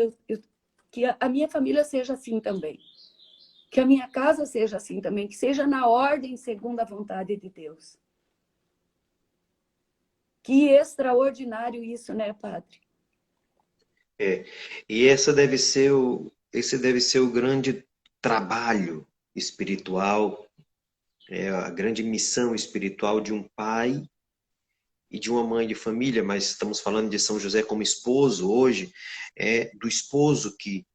que a minha família seja assim também, que a minha casa seja assim também, que seja na ordem segundo a vontade de Deus. Que extraordinário isso, né, Padre? E esse deve ser o grande trabalho espiritual, a grande missão espiritual de um pai e de uma mãe de família, mas estamos falando de São José como esposo hoje, do esposo que,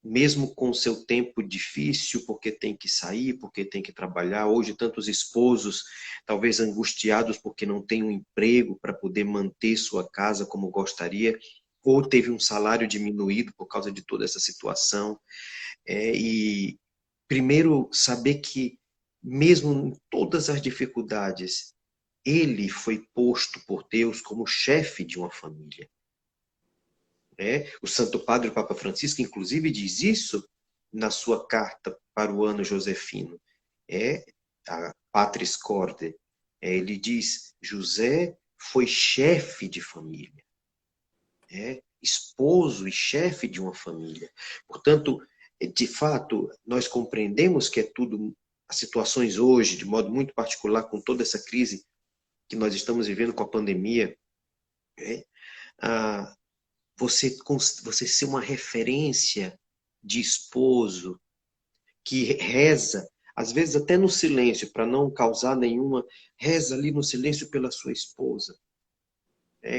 mesmo com seu tempo difícil, porque tem que sair, porque tem que trabalhar, hoje tantos esposos, talvez angustiados porque não têm um emprego para poder manter sua casa como gostaria, ou teve um salário diminuído por causa de toda essa situação, e primeiro saber que, mesmo em todas as dificuldades, ele foi posto por Deus como chefe de uma família. O Santo Padre, o Papa Francisco, inclusive, diz isso na sua carta para o ano josefino. A Patris Corde. Ele diz, José foi chefe de família. Esposo e chefe de uma família. Portanto, de fato, nós compreendemos que é tudo, as situações hoje, de modo muito particular, com toda essa crise que nós estamos vivendo com a pandemia, você ser uma referência de esposo que reza, às vezes até no silêncio, para não causar nenhuma, reza ali no silêncio pela sua esposa,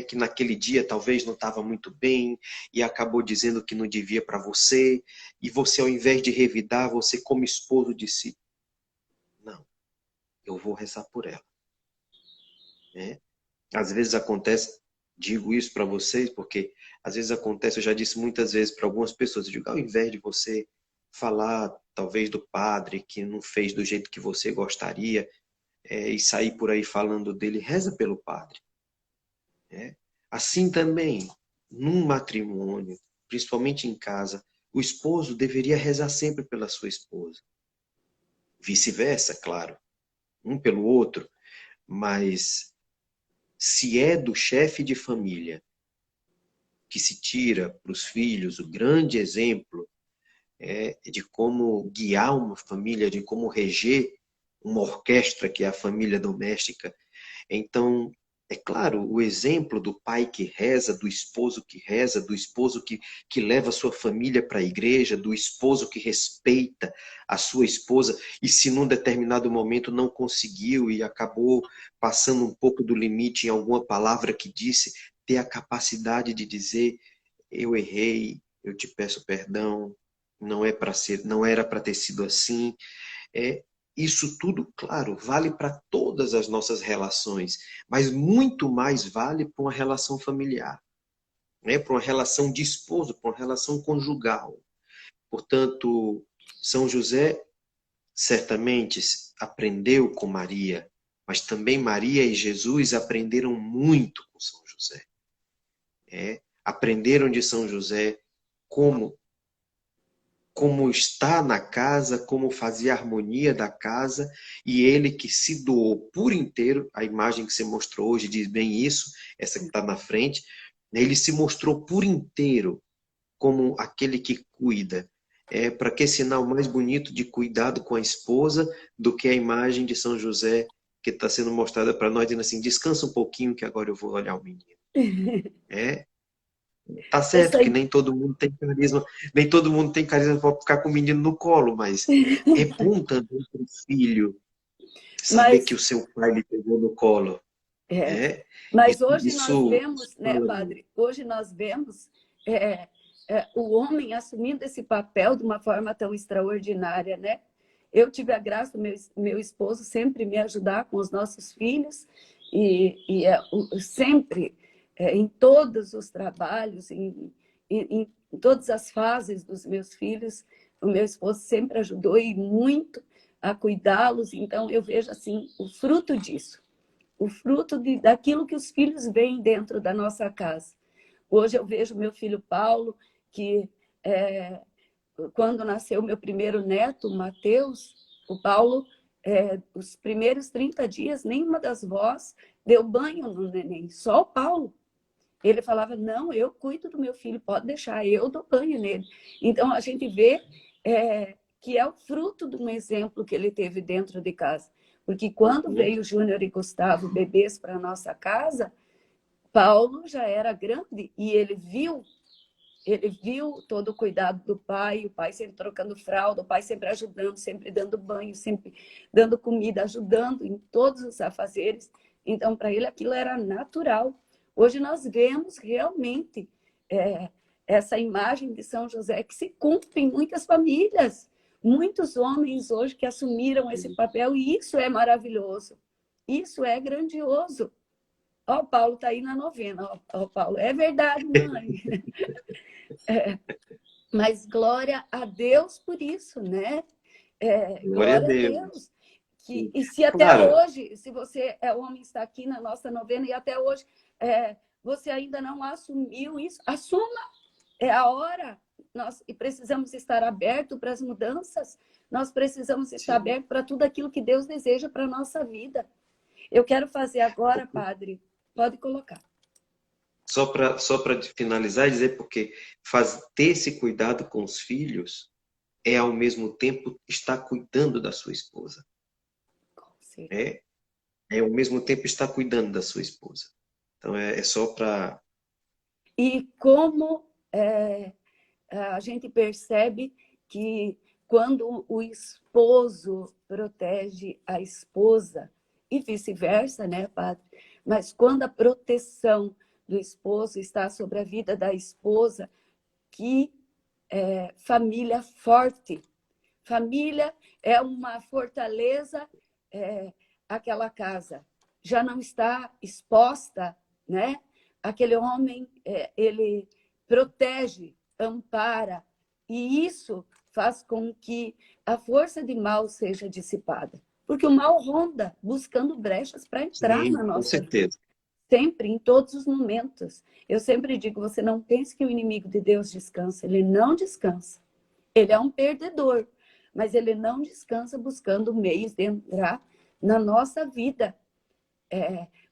que naquele dia talvez não estava muito bem e acabou dizendo que não devia para você, e você, ao invés de revidar, você como esposo disse, não, eu vou rezar por ela. Às vezes acontece, digo isso para vocês, porque às vezes acontece, eu já disse muitas vezes para algumas pessoas, eu digo, ao invés de você falar, talvez, do padre que não fez do jeito que você gostaria, e sair por aí falando dele, reza pelo padre. Assim também, num matrimônio, principalmente em casa, o esposo deveria rezar sempre pela sua esposa. Vice-versa, claro, um pelo outro, mas se é do chefe de família que se tira para os filhos o grande exemplo de como guiar uma família, de como reger uma orquestra que é a família doméstica. Então, é claro, o exemplo do pai que reza, do esposo que leva a sua família para a igreja, do esposo que respeita a sua esposa, e se num determinado momento não conseguiu e acabou passando um pouco do limite em alguma palavra que disse, ter a capacidade de dizer, eu errei, eu te peço perdão, não era para ter sido assim. Isso tudo, claro, vale para todas as nossas relações, mas muito mais vale para uma relação familiar, para uma relação de esposo, para uma relação conjugal. Portanto, São José certamente aprendeu com Maria, mas também Maria e Jesus aprenderam muito com São José. Aprenderam de São José como está na casa, como fazer a harmonia da casa, e ele que se doou por inteiro, a imagem que você mostrou hoje diz bem isso, essa que está na frente, ele se mostrou por inteiro como aquele que cuida. Para que sinal mais bonito de cuidado com a esposa do que a imagem de São José que está sendo mostrada para nós, dizendo assim, descansa um pouquinho que agora eu vou olhar o menino. Tá certo que nem todo mundo tem carisma, nem todo mundo tem carisma para ficar com o menino no colo, mas é bom também para o filho saber que Mas, o seu pai lhe pegou no colo. mas hoje nós Isso vemos, né, fala Padre? Hoje nós vemos o homem assumindo esse papel de uma forma tão extraordinária, né? Eu tive a graça do meu esposo sempre me ajudar com os nossos filhos e sempre em todos os trabalhos, em todas as fases dos meus filhos, o meu esposo sempre ajudou e muito a cuidá-los. Então eu vejo assim o fruto disso, o fruto daquilo que os filhos veem dentro da nossa casa. Hoje eu vejo meu filho Paulo, que quando nasceu meu primeiro neto, Mateus, o Paulo os primeiros 30 dias, nenhuma das vós deu banho no neném, só o Paulo. Ele falava, não, eu cuido do meu filho, pode deixar, eu dou banho nele. Então, a gente vê que é o fruto de um exemplo que ele teve dentro de casa. Porque quando veio Júnior e Gustavo, bebês, para a nossa casa, Paulo já era grande e ele viu todo o cuidado do pai, o pai sempre trocando fralda, o pai sempre ajudando, sempre dando banho, sempre dando comida, ajudando em todos os afazeres. Então, para ele, aquilo era natural. Hoje nós vemos realmente essa imagem de São José que se cumpre em muitas famílias. Muitos homens hoje que assumiram esse papel, e isso é maravilhoso. Isso é grandioso. Ó, o Paulo está aí na novena. Ó, Paulo, é verdade, mãe. Mas glória a Deus por isso, né? Glória a Glória a Deus. Deus. E se até Claro, hoje, se você é homem, está aqui na nossa novena, e até hoje você ainda não assumiu isso, assuma, é a hora. E precisamos estar abertos para as mudanças, nós precisamos estar abertos para tudo aquilo que Deus deseja para a nossa vida. Eu quero fazer agora, padre, pode colocar. só para finalizar e dizer, porque ter esse cuidado com os filhos é, ao mesmo tempo, estar cuidando da sua esposa. É ao mesmo tempo estar cuidando da sua esposa. Então, é só para... E como a gente percebe que quando o esposo protege a esposa, e vice-versa, né, padre? Mas quando a proteção do esposo está sobre a vida da esposa, que família forte. Família é uma fortaleza, aquela casa já não está exposta, né? Aquele homem, ele protege, ampara, e isso faz com que a força de mal seja dissipada. Porque o mal ronda, buscando brechas para entrar Sim, na com nossa vida. certeza. Sempre, em todos os momentos. Eu sempre digo, você não pense que o inimigo de Deus descansa. Ele não descansa. Ele é um perdedor, mas ele não descansa buscando meios de entrar na nossa vida.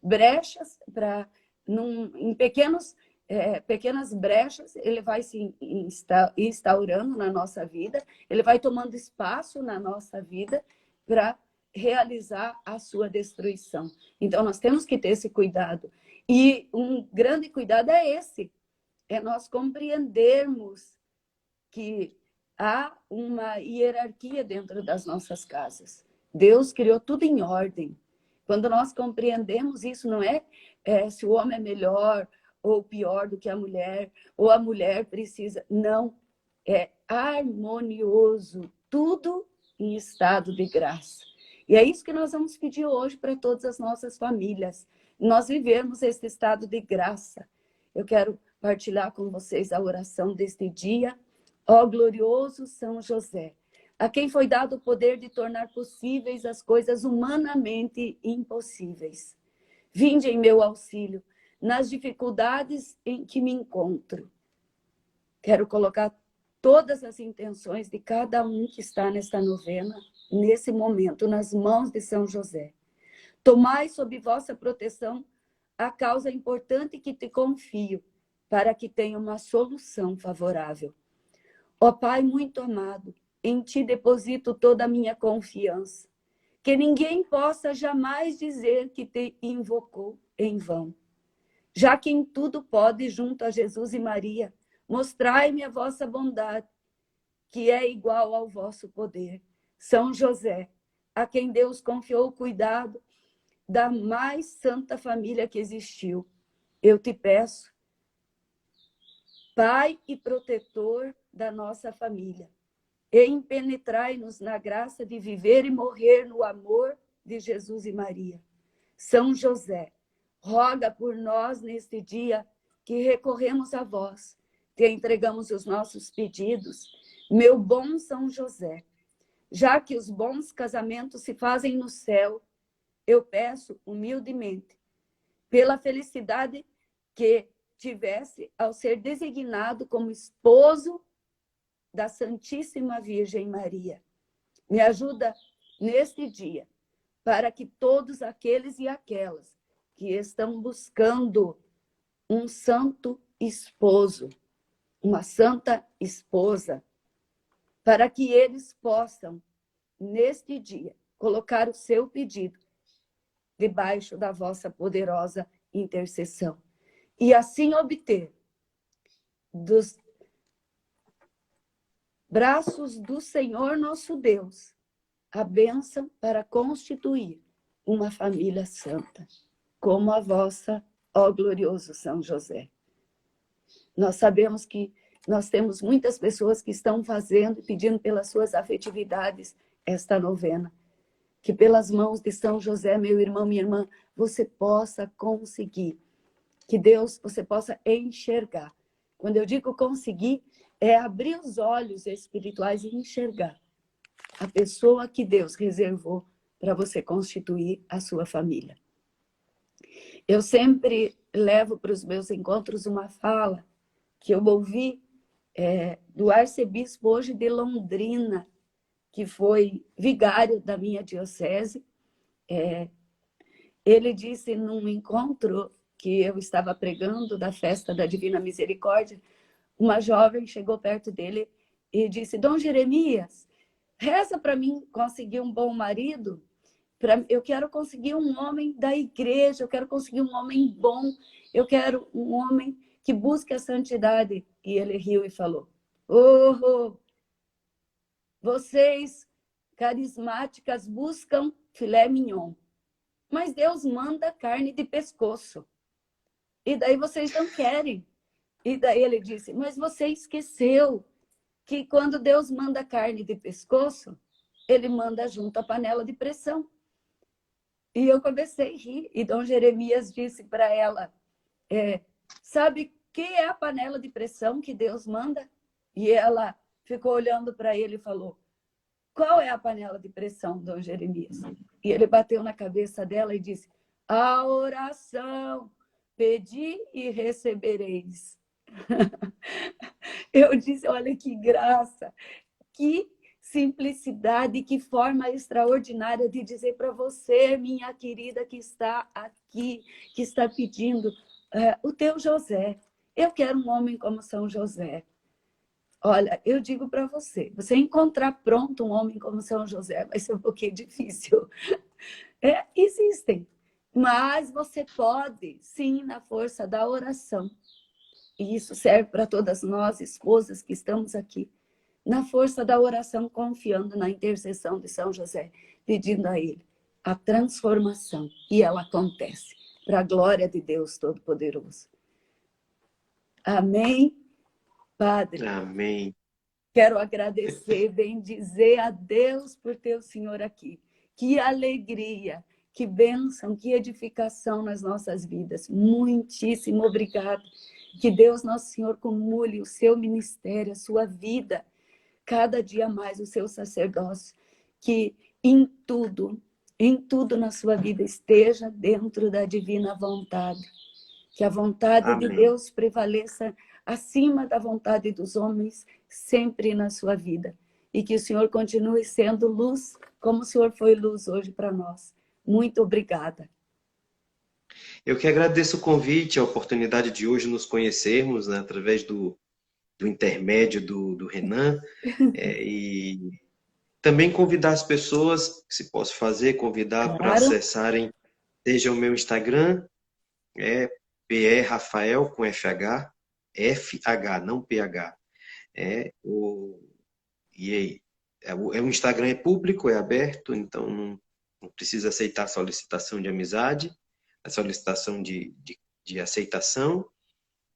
Brechas para em pequenas brechas, ele vai se instaurando na nossa vida, ele vai tomando espaço na nossa vida para realizar a sua destruição. Então, nós temos que ter esse cuidado. E um grande cuidado é esse, é nós compreendermos que há uma hierarquia dentro das nossas casas. Deus criou tudo em ordem. Quando nós compreendemos isso, não é se o homem é melhor ou pior do que a mulher, ou a mulher precisa. Não, é harmonioso, tudo em estado de graça. E é isso que nós vamos pedir hoje para todas as nossas famílias. Nós vivemos esse estado de graça. Eu quero partilhar com vocês a oração deste dia. Ó glorioso São José, a quem foi dado o poder de tornar possíveis as coisas humanamente impossíveis. Vinde em meu auxílio nas dificuldades em que me encontro. Quero colocar todas as intenções de cada um que está nesta novena, nesse momento, nas mãos de São José. Tomai sob vossa proteção a causa importante que te confio, para que tenha uma solução favorável. Ó Pai muito amado, em ti deposito toda a minha confiança, que ninguém possa jamais dizer que te invocou em vão. Já que em tudo pode, junto a Jesus e Maria, mostrai-me a vossa bondade, que é igual ao vosso poder. São José, a quem Deus confiou o cuidado da mais santa família que existiu, eu te peço, Pai e protetor da nossa família, e impenetrai-nos na graça de viver e morrer no amor de Jesus e Maria. São José, roga por nós neste dia que recorremos a vós, te entregamos os nossos pedidos, meu bom São José. Já que os bons casamentos se fazem no céu, eu peço humildemente, pela felicidade que tivesse ao ser designado como esposo da Santíssima Virgem Maria. Me ajuda neste dia, para que todos aqueles e aquelas que estão buscando um santo esposo, uma santa esposa, para que eles possam, neste dia, colocar o seu pedido debaixo da vossa poderosa intercessão. E assim obter dos braços do Senhor nosso Deus a bênção para constituir uma família santa, como a vossa, ó glorioso São José. Nós sabemos que nós temos muitas pessoas que estão fazendo, pedindo pelas suas afetividades esta novena. Que pelas mãos de São José, meu irmão, minha irmã, você possa conseguir. Que Deus, você possa enxergar. Quando eu digo conseguir, é abrir os olhos espirituais e enxergar a pessoa que Deus reservou para você constituir a sua família. Eu sempre levo para os meus encontros uma fala que eu ouvi do arcebispo hoje de Londrina, que foi vigário da minha diocese. Ele disse num encontro que eu estava pregando da festa da Divina Misericórdia, uma jovem chegou perto dele e disse: Dom Jeremias, reza para mim conseguir um bom marido. Eu quero conseguir um homem da igreja, eu quero conseguir um homem bom, eu quero um homem que busque a santidade. E ele riu e falou: vocês carismáticas buscam filé mignon, mas Deus manda carne de pescoço. E daí vocês não querem. E daí ele disse: mas você esqueceu que quando Deus manda carne de pescoço, ele manda junto a panela de pressão. E eu comecei a rir. E Dom Jeremias disse para ela: sabe o que é a panela de pressão que Deus manda? E ela ficou olhando para ele e falou: qual é a panela de pressão, Dom Jeremias? E ele bateu na cabeça dela e disse: a oração, pedi e recebereis. Eu disse: olha que graça, que simplicidade, que forma extraordinária de dizer para você, minha querida, que está aqui, que está pedindo o teu José. Eu quero um homem como São José. Olha, eu digo para você encontrar pronto um homem como São José vai ser um pouquinho difícil. Existem, mas você pode, sim, na força da oração. E isso serve para todas nós, esposas que estamos aqui. Na força da oração, confiando na intercessão de São José, pedindo a ele a transformação. E ela acontece, para a glória de Deus Todo-Poderoso. Amém, Padre? Amém. Quero agradecer, bendizer a Deus por ter o Senhor aqui. Que alegria, que bênção, que edificação nas nossas vidas. Muitíssimo obrigado. Que Deus, nosso Senhor, acumule o seu ministério, a sua vida, cada dia mais o seu sacerdócio. Que em tudo na sua vida esteja dentro da divina vontade. Que a vontade Amém. de Deus prevaleça acima da vontade dos homens, sempre na sua vida. E que o Senhor continue sendo luz, como o Senhor foi luz hoje para nós. Muito obrigada. Eu que agradeço o convite, a oportunidade de hoje nos conhecermos, né, através do intermédio do Renan. E também convidar as pessoas, se posso fazer, convidar para acessarem, seja o meu Instagram, PE Rafael com FH, FH, não PH. O Instagram é público, é aberto, então não precisa aceitar a solicitação de amizade, a solicitação de aceitação.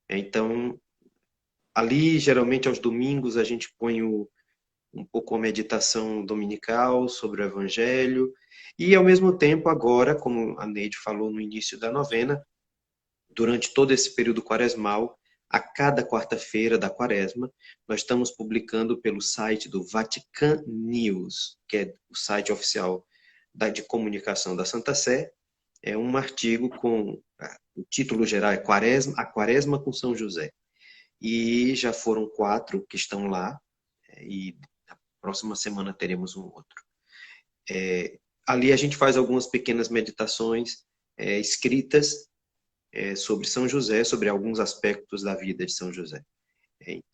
Então, ali, geralmente, aos domingos, a gente põe um pouco a meditação dominical sobre o Evangelho. E, ao mesmo tempo, agora, como a Neide falou no início da novena, durante todo esse período quaresmal, a cada quarta-feira da quaresma, nós estamos publicando pelo site do Vatican News, que é o site oficial de comunicação da Santa Sé. É um artigo com o título geral é A Quaresma com São José. E já foram 4 que estão lá, e na próxima semana teremos um outro. Ali a gente faz algumas pequenas meditações escritas sobre São José, sobre alguns aspectos da vida de São José,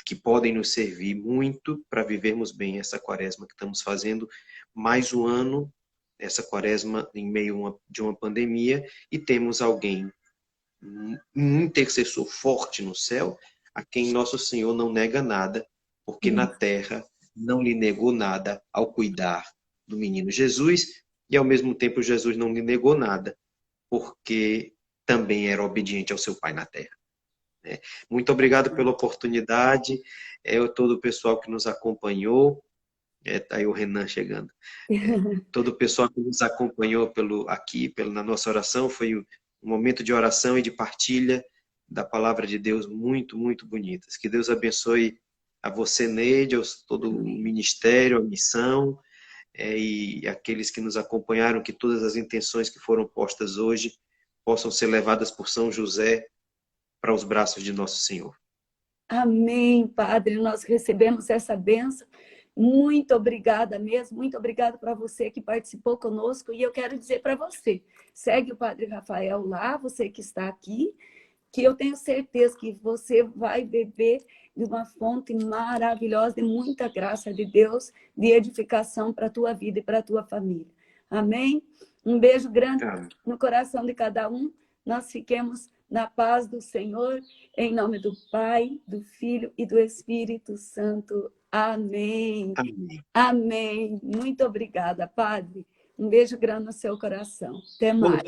que podem nos servir muito para vivermos bem essa quaresma que estamos fazendo mais um ano, essa quaresma em meio de uma pandemia, e temos alguém, um intercessor forte no céu, a quem nosso Senhor não nega nada, porque na terra não lhe negou nada ao cuidar do menino Jesus, e ao mesmo tempo Jesus não lhe negou nada, porque também era obediente ao seu Pai na terra. Muito obrigado pela oportunidade, todo o pessoal que nos acompanhou, tá aí o Renan chegando, todo o pessoal que nos acompanhou na nossa oração, foi um momento de oração e de partilha da palavra de Deus muito, muito bonitas. Que Deus abençoe a você, Neide, todo o ministério, a missão, e aqueles que nos acompanharam, que todas as intenções que foram postas hoje possam ser levadas por São José para os braços de nosso Senhor. Amém, Padre. Nós recebemos essa bênção. Muito obrigada mesmo. Muito obrigada para você que participou conosco. E eu quero dizer para você, segue o Padre Rafael lá, você que está aqui, que eu tenho certeza que você vai beber de uma fonte maravilhosa, de muita graça de Deus, de edificação para a tua vida e para a tua família. Amém? Um beijo grande no coração de cada um. Nós fiquemos na paz do Senhor, em nome do Pai, do Filho e do Espírito Santo. Amém. Amém. Amém. Muito obrigada, Padre. Um beijo grande no seu coração. Até mais.